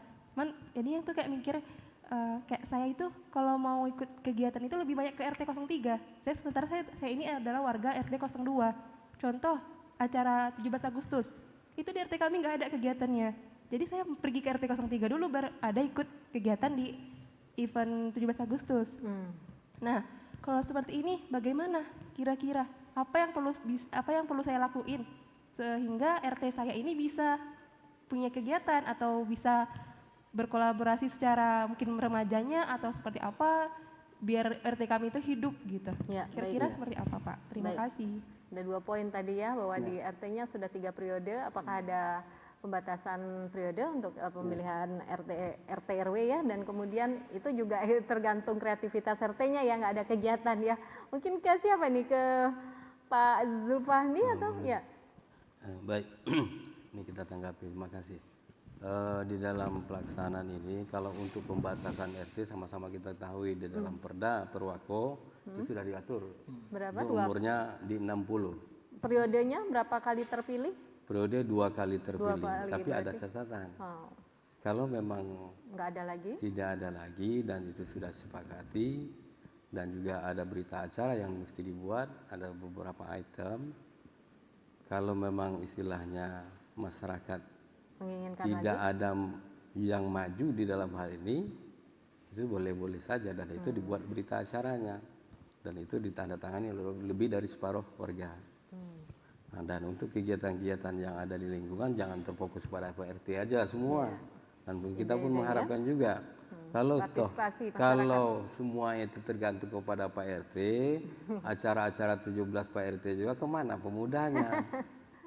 Jadi yang tuh kayak mikir, kayak saya itu kalau mau ikut kegiatan itu lebih banyak ke RT 03. Sementara saya ini adalah warga RT 02. Contoh acara 17 Agustus, itu di RT kami nggak ada kegiatannya. Jadi saya pergi ke RT 03 dulu baru ada ikut kegiatan di event 17 Agustus. Nah, kalau seperti ini bagaimana kira-kira apa yang perlu saya lakuin sehingga RT saya ini bisa punya kegiatan atau bisa berkolaborasi secara mungkin remajanya atau seperti apa biar RT kami itu hidup gitu. Ya, kira-kira seperti apa Pak? Terima kasih. Ada 2 poin tadi ya bahwa di RT-nya sudah 3 periode. Apakah ada pembatasan periode untuk pemilihan RT RW ya, dan kemudian itu juga tergantung kreativitas RT-nya ya, nggak ada kegiatan ya. Mungkin ke siapa nih, ke Pak Zulfahmi atau ya? Baik, ini kita tanggapi. Terima kasih. Di dalam pelaksanaan ini, kalau untuk pembatasan RT sama-sama kita ketahui di dalam Perda Perwako itu sudah diatur. Berapa? Itu umurnya di 60. Periodenya berapa kali terpilih? Periode 2 kali terpilih. 2 kali, tapi berarti ada catatan. Oh. Kalau memang Nggak ada lagi? tidak ada lagi dan itu sudah sepakati dan juga ada berita acara yang mesti dibuat, ada beberapa item. Kalau memang istilahnya masyarakat Menginginkan tidak lagi? ada yang maju di dalam hal ini, itu boleh-boleh saja dan itu dibuat berita acaranya dan itu ditandatangani lebih dari separuh warga. Nah, dan untuk kegiatan-kegiatan yang ada di lingkungan jangan terfokus pada RT aja semua. Dan kita pun mengharapkan juga kalau semuanya itu tergantung kepada Pak RT, acara-acara 17 Pak RT juga kemana pemudanya?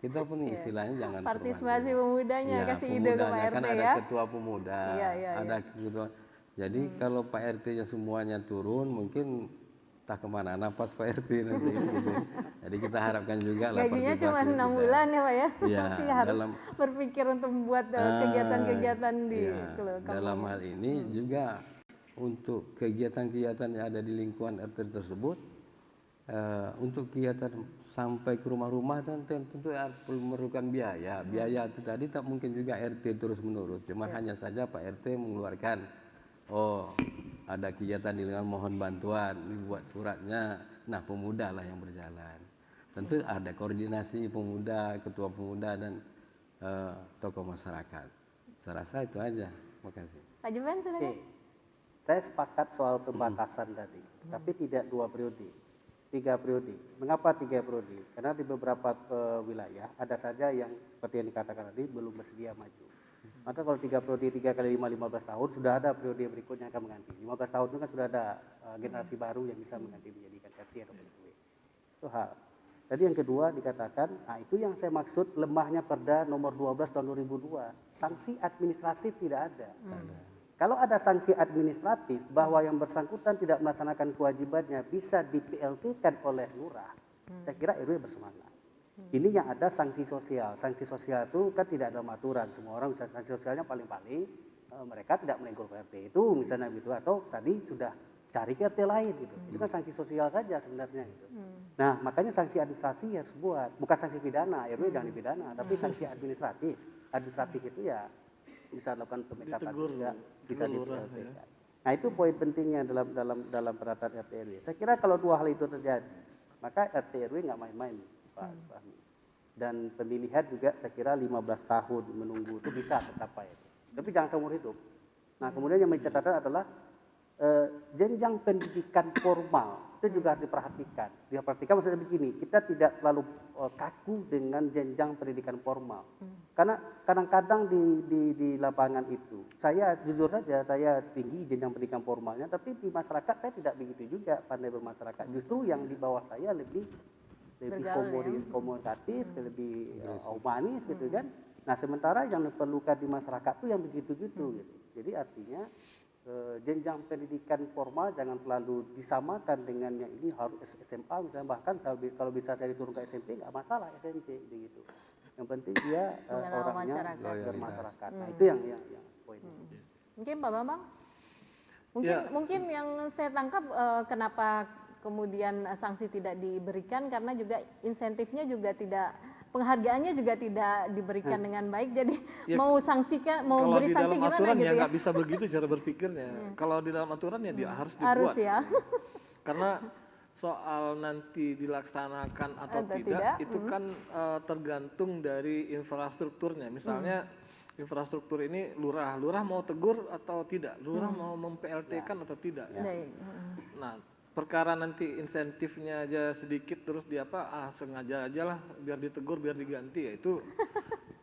Kita pun istilahnya jangan partisipasi pemudanya, kasih ide ke Pak RT kan ada ya. ketua pemuda, ada ketua. Jadi kalau Pak RT-nya semuanya turun, mungkin tak kemana napas Pak RT nanti gitu. Jadi kita harapkan juga lah gajinya cuma 6 bulan ya Pak ya, ya tapi harus berpikir untuk membuat kegiatan-kegiatan di kampung. Dalam hal ini juga untuk kegiatan-kegiatan yang ada di lingkungan RT tersebut Untuk kegiatan sampai ke rumah-rumah tentu memerlukan biaya. Biaya itu tadi tak mungkin juga RT terus menerus. Cuma hanya saja Pak RT mengeluarkan, oh ada kegiatan dengan mohon bantuan, dibuat suratnya. Nah pemuda lah yang berjalan. Tentu ada koordinasi pemuda, ketua pemuda dan tokoh masyarakat. Saya rasa itu aja. Terima kasih. Pak Juven silakan. Oke, saya sepakat soal pembatasan tadi, tapi tidak 2 periode, 3 periode. Mengapa 3 periode? Karena di beberapa wilayah ada saja yang seperti yang dikatakan tadi belum bersedia maju. Maka kalau 3 periode, 3 kali 5, 15 tahun, sudah ada periode berikutnya yang akan mengganti. 15 tahun itu kan sudah ada generasi baru yang bisa mengganti menjadikan RT atau RW. Itu hal. Tadi yang kedua dikatakan, nah itu yang saya maksud lemahnya Perda nomor 12 tahun 2002. Sanksi administratif tidak ada. Kalau ada sanksi administratif bahwa yang bersangkutan tidak melaksanakan kewajibannya bisa di PLT-kan oleh lurah, saya kira RW bersemangat. Ini yang ada sanksi sosial. Sanksi sosial itu kan tidak ada aturan. Semua orang bisa sanksi sosialnya paling-paling mereka tidak menegur RT itu misalnya gitu, atau tadi sudah cari ke RT lain gitu. Itu kan sanksi sosial saja sebenarnya gitu. Nah, makanya sanksi administrasi harus buat, bukan sanksi pidana, RW jangan dipidana, tapi sanksi administratif. Administratif itu ya bisa lakukan pemecatan juga, bisa di-PLT. Nah, itu poin pentingnya dalam peraturan RT RW. Saya kira kalau 2 hal itu terjadi, maka RT RW nggak main-main, Pak Fahmi. Dan pemilihan juga saya kira 15 tahun menunggu itu bisa tercapai. Tapi jangan seumur hidup. Nah, kemudian yang menjadi catatan adalah jenjang pendidikan formal itu juga harus diperhatikan. Diperhatikan maksudnya begini, kita tidak terlalu kaku dengan jenjang pendidikan formal. Karena kadang-kadang di lapangan itu, saya jujur saja saya tinggi jenjang pendidikan formalnya, tapi di masyarakat saya tidak begitu juga pandai bermasyarakat. Justru yang di bawah saya lebih komunikatif, lebih humanis gitu kan. Nah, sementara yang diperlukan di masyarakat itu yang begitu-gitu gitu. Jadi artinya jenjang pendidikan formal jangan terlalu disamakan dengan yang ini harus SMA misalnya, bahkan kalau bisa saya diturun ke SMP nggak masalah SMP begitu. Yang penting dia orangnya bermasyarakat. Nah itu yang poin. Mungkin Pak Bambang, mungkin yang saya tangkap kenapa kemudian sanksi tidak diberikan karena juga insentifnya juga tidak, penghargaannya juga tidak diberikan dengan baik, jadi ya, mau sanksikan, mau beri sanksi gimana gitu ya? Kalau di dalam aturan ya nggak bisa begitu cara berpikirnya. Kalau di dalam aturan ya dia harus dibuat. Harus ya. Karena soal nanti dilaksanakan atau tidak itu kan tergantung dari infrastrukturnya. Misalnya infrastruktur ini lurah mau tegur atau tidak, lurah mau mem-PLT-kan atau tidak. Nah, perkara nanti insentifnya aja sedikit terus dia sengaja aja lah biar ditegur biar diganti, ya itu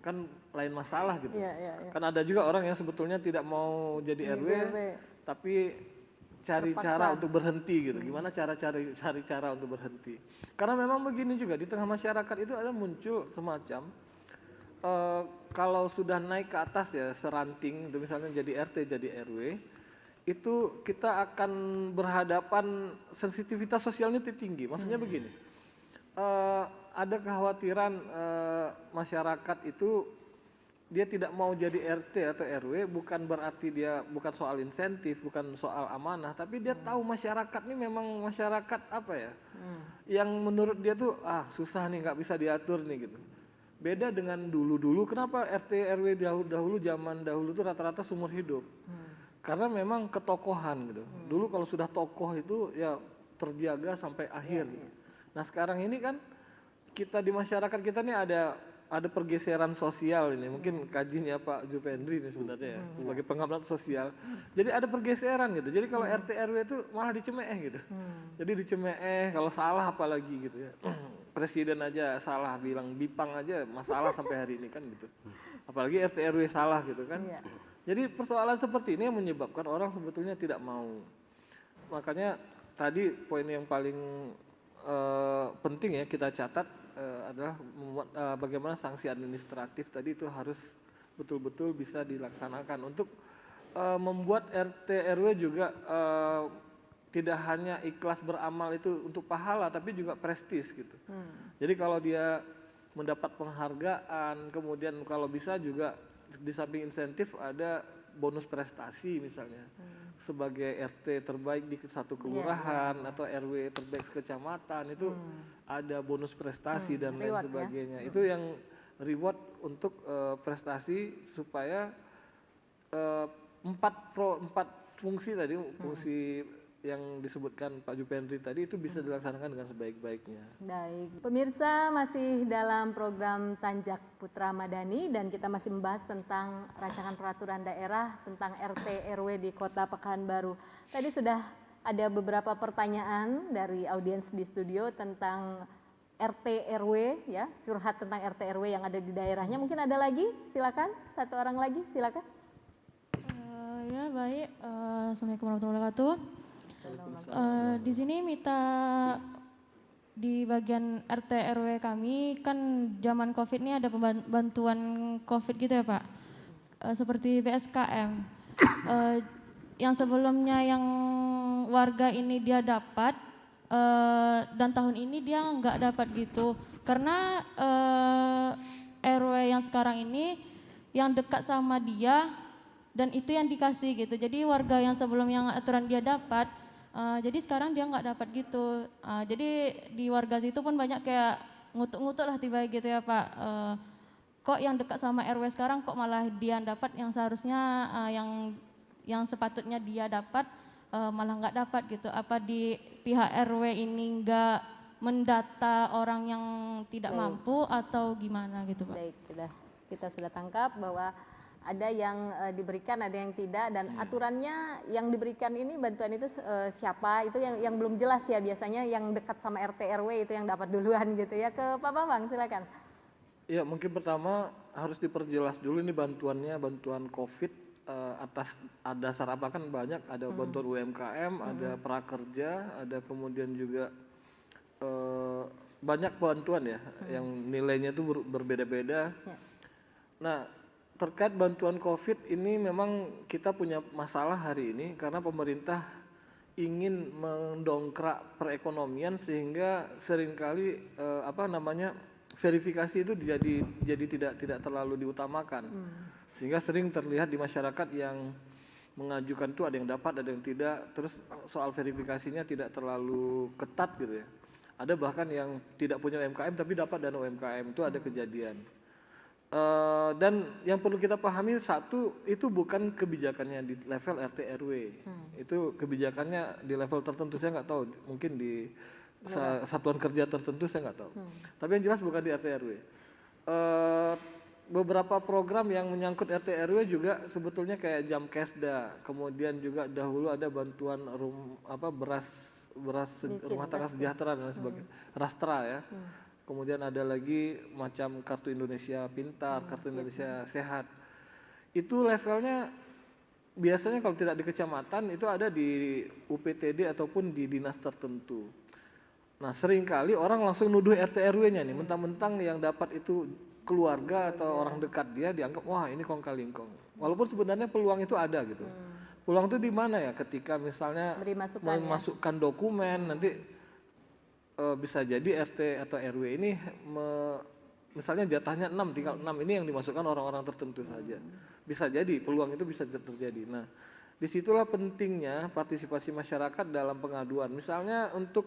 kan lain masalah gitu. Kan ada juga orang yang sebetulnya tidak mau jadi RW tapi cari cara untuk berhenti gitu. Gimana cari cara untuk berhenti? Karena memang begini juga di tengah masyarakat itu ada muncul semacam kalau sudah naik ke atas ya seranting itu misalnya jadi RT jadi RW, itu kita akan berhadapan sensitivitas sosialnya tinggi. Maksudnya begini, ada kekhawatiran masyarakat itu dia tidak mau jadi RT atau RW bukan berarti dia bukan soal insentif, bukan soal amanah, tapi dia tahu masyarakat ini memang masyarakat apa ya, yang menurut dia tuh susah nih, nggak bisa diatur nih gitu. Beda dengan dulu-dulu, kenapa RT RW dahulu zaman dahulu tuh rata-rata seumur hidup. Karena memang ketokohan gitu. Dulu kalau sudah tokoh itu ya terjaga sampai akhir. Nah sekarang ini kan kita di masyarakat kita nih ada pergeseran sosial ini. Mungkin kajinya Pak Jupendri ini sebenarnya ya, sebagai pengamat sosial. Jadi ada pergeseran gitu. Jadi kalau RT RW itu malah dicemeeh gitu. Jadi dicemeeh kalau salah apalagi gitu ya. Presiden aja salah bilang Bipang aja masalah sampai hari ini kan gitu. Apalagi RT RW salah gitu kan. Jadi persoalan seperti ini yang menyebabkan orang sebetulnya tidak mau. Makanya tadi poin yang paling penting ya kita catat adalah bagaimana sanksi administratif tadi itu harus betul-betul bisa dilaksanakan untuk membuat RT RW juga tidak hanya ikhlas beramal itu untuk pahala tapi juga prestis gitu. Jadi kalau dia mendapat penghargaan, kemudian kalau bisa juga di samping insentif ada bonus prestasi misalnya. sebagai RT terbaik di satu kelurahan atau RW terbaik sekecamatan itu ada bonus prestasi dan lain reward, sebagainya. Itu yang reward untuk prestasi supaya empat fungsi tadi, fungsi yang disebutkan Pak Jupendri tadi itu bisa dilaksanakan dengan sebaik-baiknya. Baik, pemirsa masih dalam program Tanjak Putra Madani dan kita masih membahas tentang rancangan peraturan daerah tentang RT RW di Kota Pekanbaru. Tadi sudah ada beberapa pertanyaan dari audiens di studio tentang RT RW ya, curhat tentang RT RW yang ada di daerahnya. Mungkin ada lagi? Silakan, satu orang lagi, silakan. Ya baik, Assalamualaikum warahmatullahi wabarakatuh. Di sini Mita di bagian RT RW kami kan zaman COVID ini ada bantuan COVID gitu ya Pak, seperti BSKM. Yang sebelumnya yang warga ini dia dapat dan tahun ini dia nggak dapat gitu, karena RW yang sekarang ini yang dekat sama dia dan itu yang dikasih gitu. Jadi warga yang sebelum yang aturan dia dapat, jadi sekarang dia nggak dapat gitu. Jadi di warga situ pun banyak kayak ngutuk-ngutuk lah tiba gitu ya Pak. Kok yang dekat sama RW sekarang kok malah dia dapat yang seharusnya yang sepatutnya dia dapat malah nggak dapat gitu. Apa di pihak RW ini nggak mendata orang yang tidak mampu atau gimana gitu Pak? Baik, kita sudah tangkap bahwa ada yang diberikan, ada yang tidak, dan aturannya yang diberikan ini bantuan itu siapa, itu yang belum jelas ya, biasanya yang dekat sama RT RW itu yang dapat duluan gitu ya. Ke Pak Bambang silakan. Ya mungkin pertama harus diperjelas dulu ini bantuannya, bantuan COVID atas dasar apa, kan banyak, ada bantuan UMKM, ada prakerja, ada kemudian juga banyak bantuan ya yang nilainya itu berbeda-beda. Nah, terkait bantuan COVID ini memang kita punya masalah hari ini karena pemerintah ingin mendongkrak perekonomian sehingga seringkali verifikasi itu jadi tidak terlalu diutamakan. Sehingga sering terlihat di masyarakat yang mengajukan itu ada yang dapat, ada yang tidak, terus soal verifikasinya tidak terlalu ketat gitu ya. Ada bahkan yang tidak punya UMKM tapi dapat dana UMKM, itu ada kejadian. Dan yang perlu kita pahami, satu, itu bukan kebijakannya di level RT RW, itu kebijakannya di level tertentu, saya nggak tahu, mungkin di satuan kerja tertentu saya nggak tahu. Tapi yang jelas bukan di RT RW. Beberapa program yang menyangkut RT RW juga sebetulnya kayak Jamkesda, kemudian juga dahulu ada bantuan beras rumah tangga sejahtera dan lain sebagainya, Rastra ya. Kemudian ada lagi macam Kartu Indonesia Pintar, Kartu Indonesia Sehat. Itu levelnya biasanya kalau tidak di kecamatan itu ada di UPTD ataupun di dinas tertentu. Nah seringkali orang langsung nuduh RT RW-nya nih, mentang-mentang yang dapat itu keluarga atau orang dekat dia, dianggap wah ini kong kali kong. Walaupun sebenarnya peluang itu ada gitu. Peluang itu di mana ya? Ketika misalnya memasukkan dokumen, nanti bisa jadi RT atau RW ini misalnya jatahnya 6, tinggal 6, ini yang dimasukkan orang-orang tertentu saja. Bisa jadi, peluang itu bisa terjadi. Nah, disitulah pentingnya partisipasi masyarakat dalam pengaduan. Misalnya untuk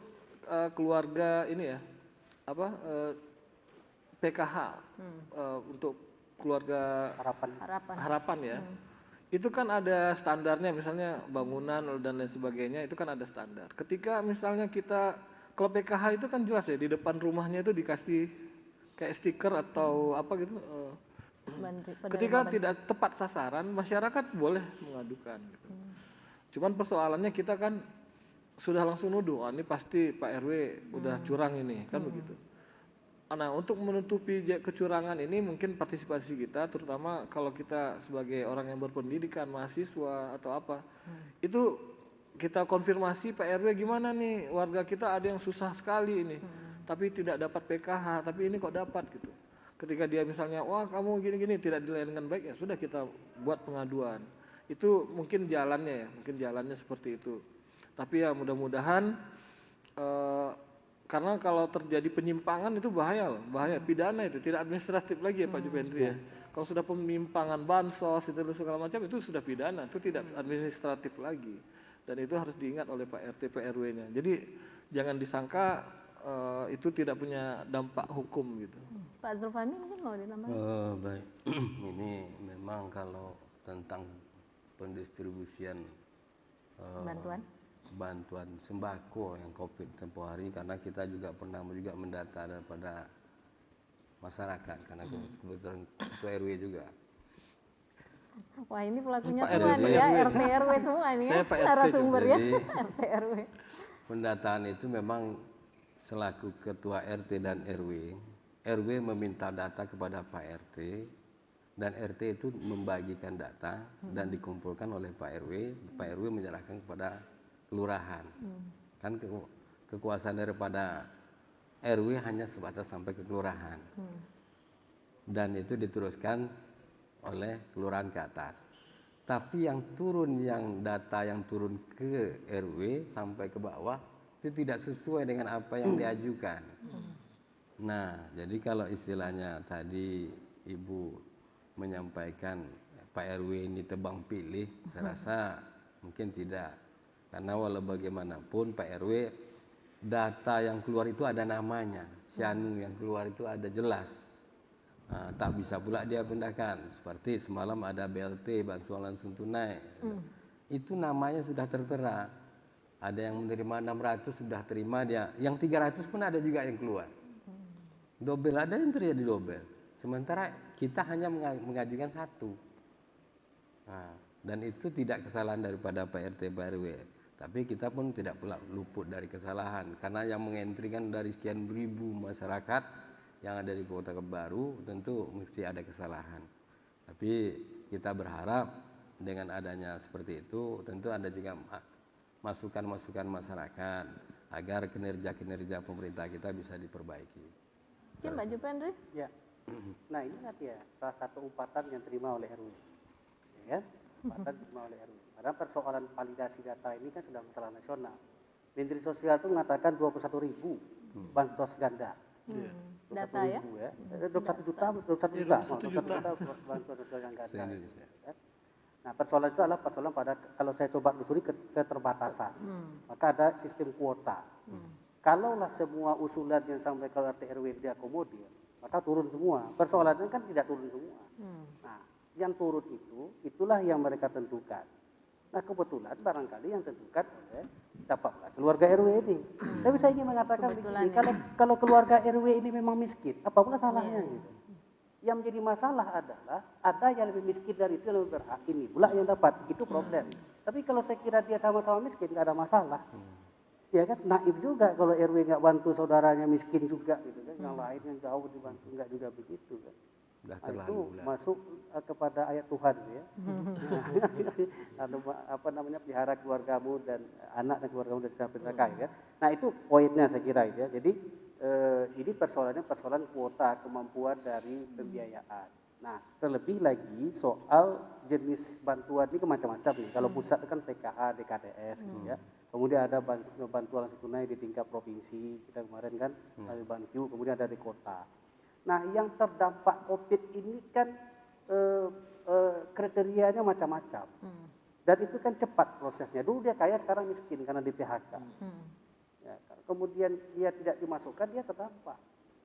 keluarga ini ya, PKH, untuk keluarga harapan ya. Itu kan ada standarnya, misalnya bangunan dan lain sebagainya, itu kan ada standar. Ketika misalnya kalau PKH itu kan jelas ya, di depan rumahnya itu dikasih kayak stiker atau apa gitu. Ketika tidak tepat sasaran, masyarakat boleh mengadukan. Gitu. Cuman persoalannya kita kan sudah langsung nuduh, ini pasti Pak RW udah curang ini, kan begitu. Nah, untuk menutupi kecurangan ini mungkin partisipasi kita, terutama kalau kita sebagai orang yang berpendidikan, mahasiswa atau apa, itu kita konfirmasi Pak RW gimana nih, warga kita ada yang susah sekali ini, tapi tidak dapat PKH, tapi ini kok dapat gitu. Ketika dia misalnya, wah kamu gini-gini tidak dilayani dengan baik, ya sudah kita buat pengaduan. Itu mungkin jalannya ya, seperti itu. Tapi ya mudah-mudahan, karena kalau terjadi penyimpangan itu bahaya loh, bahaya, pidana itu, tidak administratif lagi ya Pak Jupendri ya. Kalau sudah penyimpangan bansos itu segala macam itu sudah pidana, itu tidak administratif lagi. Dan itu harus diingat oleh Pak RT PRW-nya. Jadi jangan disangka itu tidak punya dampak hukum gitu. Pak Zulfani mungkin mau ditambahkan? Baik, ini memang kalau tentang pendistribusian bantuan sembako yang COVID tempoh hari, karena kita juga pernah mendata daripada masyarakat, karena kebetulan ketua RW juga. Wah, ini pelakunya Pak semua RW, nih ya, Pak RW. RT RW semua nih Saya ya, Pak RT narasumber ya, Jadi, RT RW. Pendataan itu memang selaku ketua RT dan RW meminta data kepada Pak RT, dan RT itu membagikan data dan dikumpulkan oleh Pak RW menyerahkan kepada kelurahan. Kan kekuasaan daripada RW hanya sebatas sampai ke kelurahan. Dan itu diteruskan oleh kelurahan ke atas. Tapi yang data yang turun ke RW sampai ke bawah itu tidak sesuai dengan apa yang diajukan. Nah, jadi kalau istilahnya tadi Ibu menyampaikan Pak RW ini tebang pilih, saya rasa mungkin tidak. Karena walau bagaimanapun Pak RW, data yang keluar itu ada namanya, Sianu yang keluar itu ada jelas. Nah, tak bisa pula dia pindahkan. Seperti semalam ada BLT, bantuan langsung tunai. Itu namanya sudah tertera. Ada yang menerima 600 sudah terima dia. Yang 300 pun ada juga yang keluar. Dobel ada yang terjadi dobel. Sementara kita hanya mengajukan satu. Nah, dan itu tidak kesalahan daripada Pak RT Pak RW. Tapi kita pun tidak pula luput dari kesalahan. Karena yang mengentrikan dari sekian ribu masyarakat yang ada di Kota Baru tentu mesti ada kesalahan. Tapi kita berharap dengan adanya seperti itu tentu ada juga masukan-masukan masyarakat agar kinerja-kinerja pemerintah kita bisa diperbaiki. Mungkin Pak Jupendri? Ya. Nah ini kan ya salah satu umpatan yang terima oleh RW. Ya kan? Umpatan terima oleh RW. Karena persoalan validasi data ini kan sudah masalah nasional. Menteri Sosial itu mengatakan 21.000 bansos ganda. Data ya? 21 juta bantuan sosial yang ganda. Nah persoalan itu adalah persoalan pada kalau saya coba telusuri keterbatasan. Maka ada sistem kuota. Kalaulah semua usulan yang sampai ke RT RW diakomodir, maka turun semua. Persoalannya kan tidak turun semua. Nah yang turun itulah yang mereka tentukan. Nah kebetulan barangkali yang tentukan oleh dapatlah keluarga RW ini. Tapi saya ingin mengatakan begini, kalau keluarga RW ini memang miskin, apa pula salahnya gitu. Yang menjadi masalah adalah ada yang lebih miskin dari itu yang lebih berhak, ini pula yang dapat, itu problem. Tapi kalau saya kira dia sama-sama miskin nggak ada masalah. Ya kan naif juga kalau RW nggak bantu saudaranya miskin juga gitu kan, yang lain yang jauh dibantu nggak juga begitu kan. Nah, itu masuk kepada ayat Tuhan ya. Apa namanya pelihara keluargamu dan anak dan keluargamu dari siapa ya. Nah itu poinnya saya kira ya. Jadi ini persoalan kuota kemampuan dari pembiayaan. Nah terlebih lagi soal jenis bantuan ini macam-macam nih. Kalau pusat kan PKH, DKDS gitu ya. Kemudian ada bantuan langsung tunai di tingkat provinsi. Kita kemarin kan Bantu, kemudian ada di kota. Nah yang terdampak COVID ini kan kriterianya macam-macam. Dan itu kan cepat prosesnya. Dulu dia kaya, sekarang miskin karena di PHK. Ya, kemudian dia tidak dimasukkan, dia terdampak.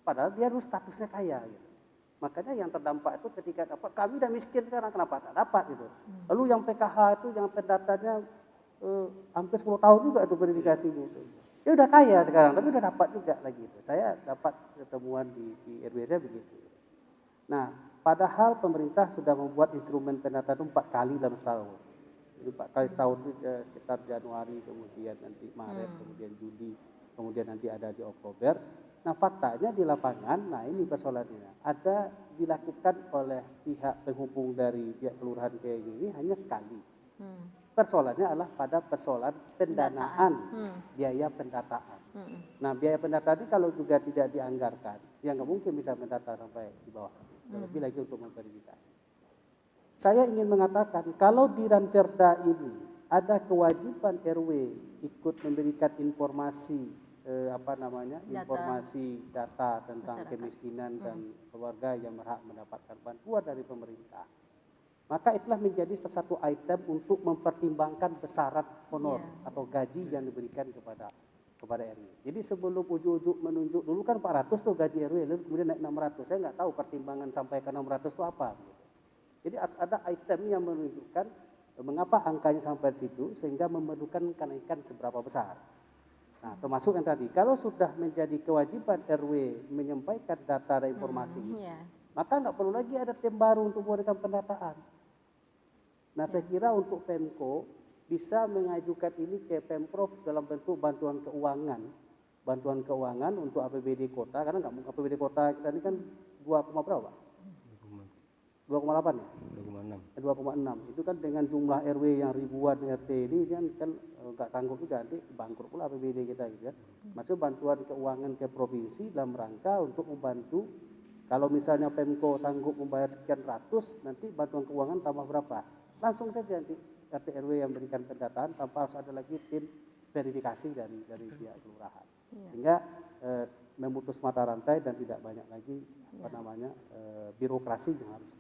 Padahal dia dulu statusnya kaya. Gitu. Makanya yang terdampak itu ketika dapat, kami udah miskin sekarang, kenapa tak dapat gitu. Lalu yang PKH itu yang pendatanya hampir 10 tahun juga itu verifikasinya itu. Dia udah kaya sekarang, tapi udah dapat juga lagi itu. Saya dapat ketemuan di RW saya begitu. Nah, padahal pemerintah sudah membuat instrumen pendataan itu 4 kali dalam setahun. Jadi 4 kali setahun itu sekitar Januari, kemudian nanti Maret, kemudian Juli, kemudian nanti ada di Oktober. Nah, faktanya di lapangan, nah ini persoalannya. Ada dilakukan oleh pihak penghubung dari pihak kelurahan kayak gini hanya sekali. Persoalannya adalah pada persoalan pendanaan biaya pendataan. Nah biaya pendataan ini kalau juga tidak dianggarkan, ya nggak mungkin bisa mendata sampai di bawah. Lebih lagi untuk memverifikasi. Saya ingin mengatakan kalau di Ranperda ini ada kewajiban RW ikut memberikan informasi informasi data tentang masyarakat. kemiskinan dan keluarga yang berhak mendapatkan bantuan dari pemerintah. Maka itulah menjadi salah satu item untuk mempertimbangkan besaran honor atau gaji yang diberikan kepada RW. Jadi sebelum ujuk-ujuk menunjuk, dulu kan 400 tuh gaji RW, lalu kemudian naik 600. Saya nggak tahu pertimbangan sampai ke 600 itu apa. Jadi harus ada item yang menunjukkan mengapa angkanya sampai di situ sehingga memerlukan kenaikan seberapa besar. Nah, termasuk yang tadi, kalau sudah menjadi kewajiban RW menyampaikan data dan informasi, maka nggak perlu lagi ada tim baru untuk memberikan pendataan. Nah, saya kira untuk Pemko bisa mengajukan ini ke Pemprov dalam bentuk bantuan keuangan untuk APBD kota, karena nggak mungkin APBD kota kita ini kan 2, berapa? 2,8 ya? 2,6. Itu kan dengan jumlah RW yang ribuan RT ini kan nggak sanggup juga, nanti bangkrut pula APBD kita gitu ya. Maksudnya bantuan keuangan ke provinsi dalam rangka untuk membantu, kalau misalnya Pemko sanggup membayar sekian ratus, nanti bantuan keuangan tambah berapa? Langsung saja nanti RT RW yang berikan pendataan tanpa harus ada lagi tim verifikasi dari pihak kelurahan. Sehingga memutus mata rantai dan tidak banyak lagi birokrasi yang harus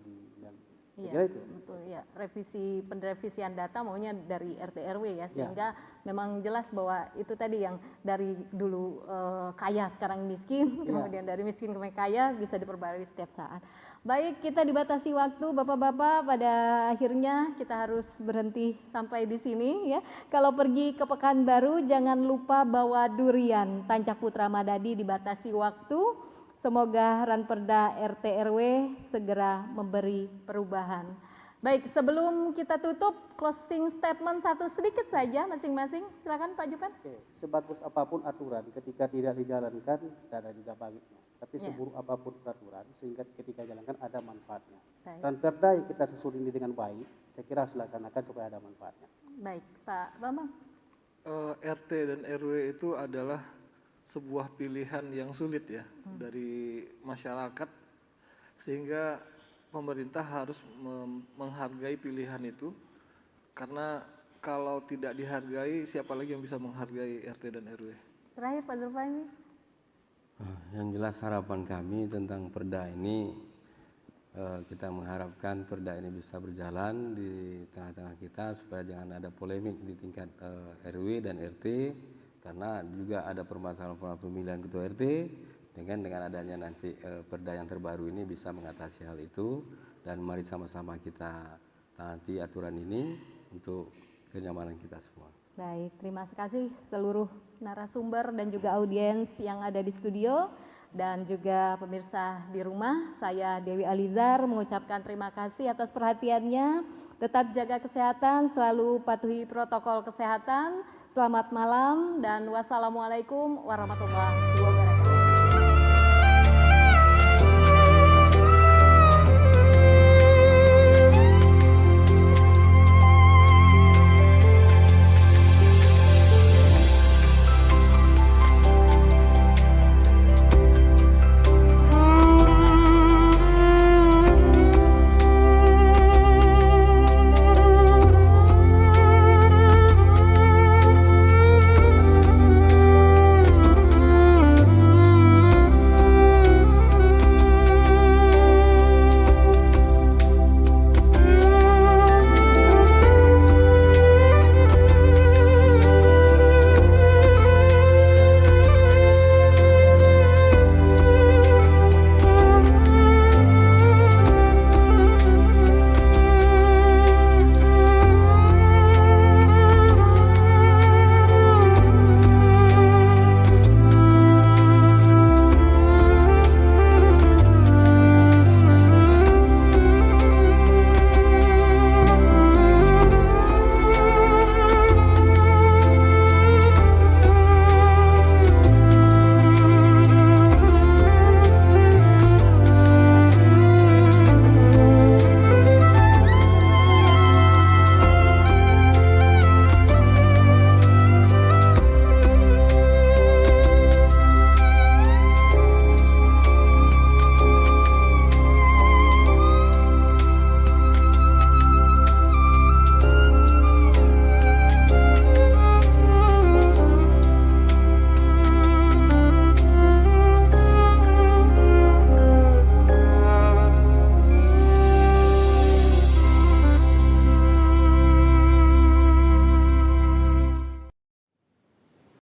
Iya, betul ya. Penrevisian data maunya dari RT RW ya, sehingga memang jelas bahwa itu tadi yang dari dulu kaya sekarang miskin, kemudian dari miskin ke kaya bisa diperbarui setiap saat. Baik, kita dibatasi waktu Bapak-bapak, pada akhirnya kita harus berhenti sampai di sini ya. Kalau pergi ke Pekanbaru jangan lupa bawa durian. Tancak Putra Madadi dibatasi waktu. Semoga Ranperda RT RW segera memberi perubahan. Baik, sebelum kita tutup, closing statement satu sedikit saja masing-masing. Silakan Pak Jupan. Oke, sebagus apapun aturan ketika tidak dijalankan tidak ada juga baiknya. Tapi seburuk apapun peraturan sehingga ketika dijalankan ada manfaatnya. Ranperda yang kita susun ini dengan baik, saya kira harus dilaksanakan supaya ada manfaatnya. Baik, Pak Bambang. RT dan RW itu adalah sebuah pilihan yang sulit ya dari masyarakat, sehingga pemerintah harus menghargai pilihan itu, karena kalau tidak dihargai siapa lagi yang bisa menghargai RT dan RW. Terakhir Pak Zulfahmi. Yang jelas harapan kami tentang perda ini, kita mengharapkan perda ini bisa berjalan di tengah-tengah kita supaya jangan ada polemik di tingkat RW dan RT, karena juga ada permasalahan pemilihan ketua RT, dengan adanya nanti perda yang terbaru ini bisa mengatasi hal itu, dan mari sama-sama kita taati aturan ini untuk kenyamanan kita semua. Baik, terima kasih seluruh narasumber dan juga audiens yang ada di studio dan juga pemirsa di rumah. Saya Dewi Alizar mengucapkan terima kasih atas perhatiannya. Tetap jaga kesehatan, selalu patuhi protokol kesehatan. Selamat malam dan wassalamualaikum warahmatullahi wabarakatuh.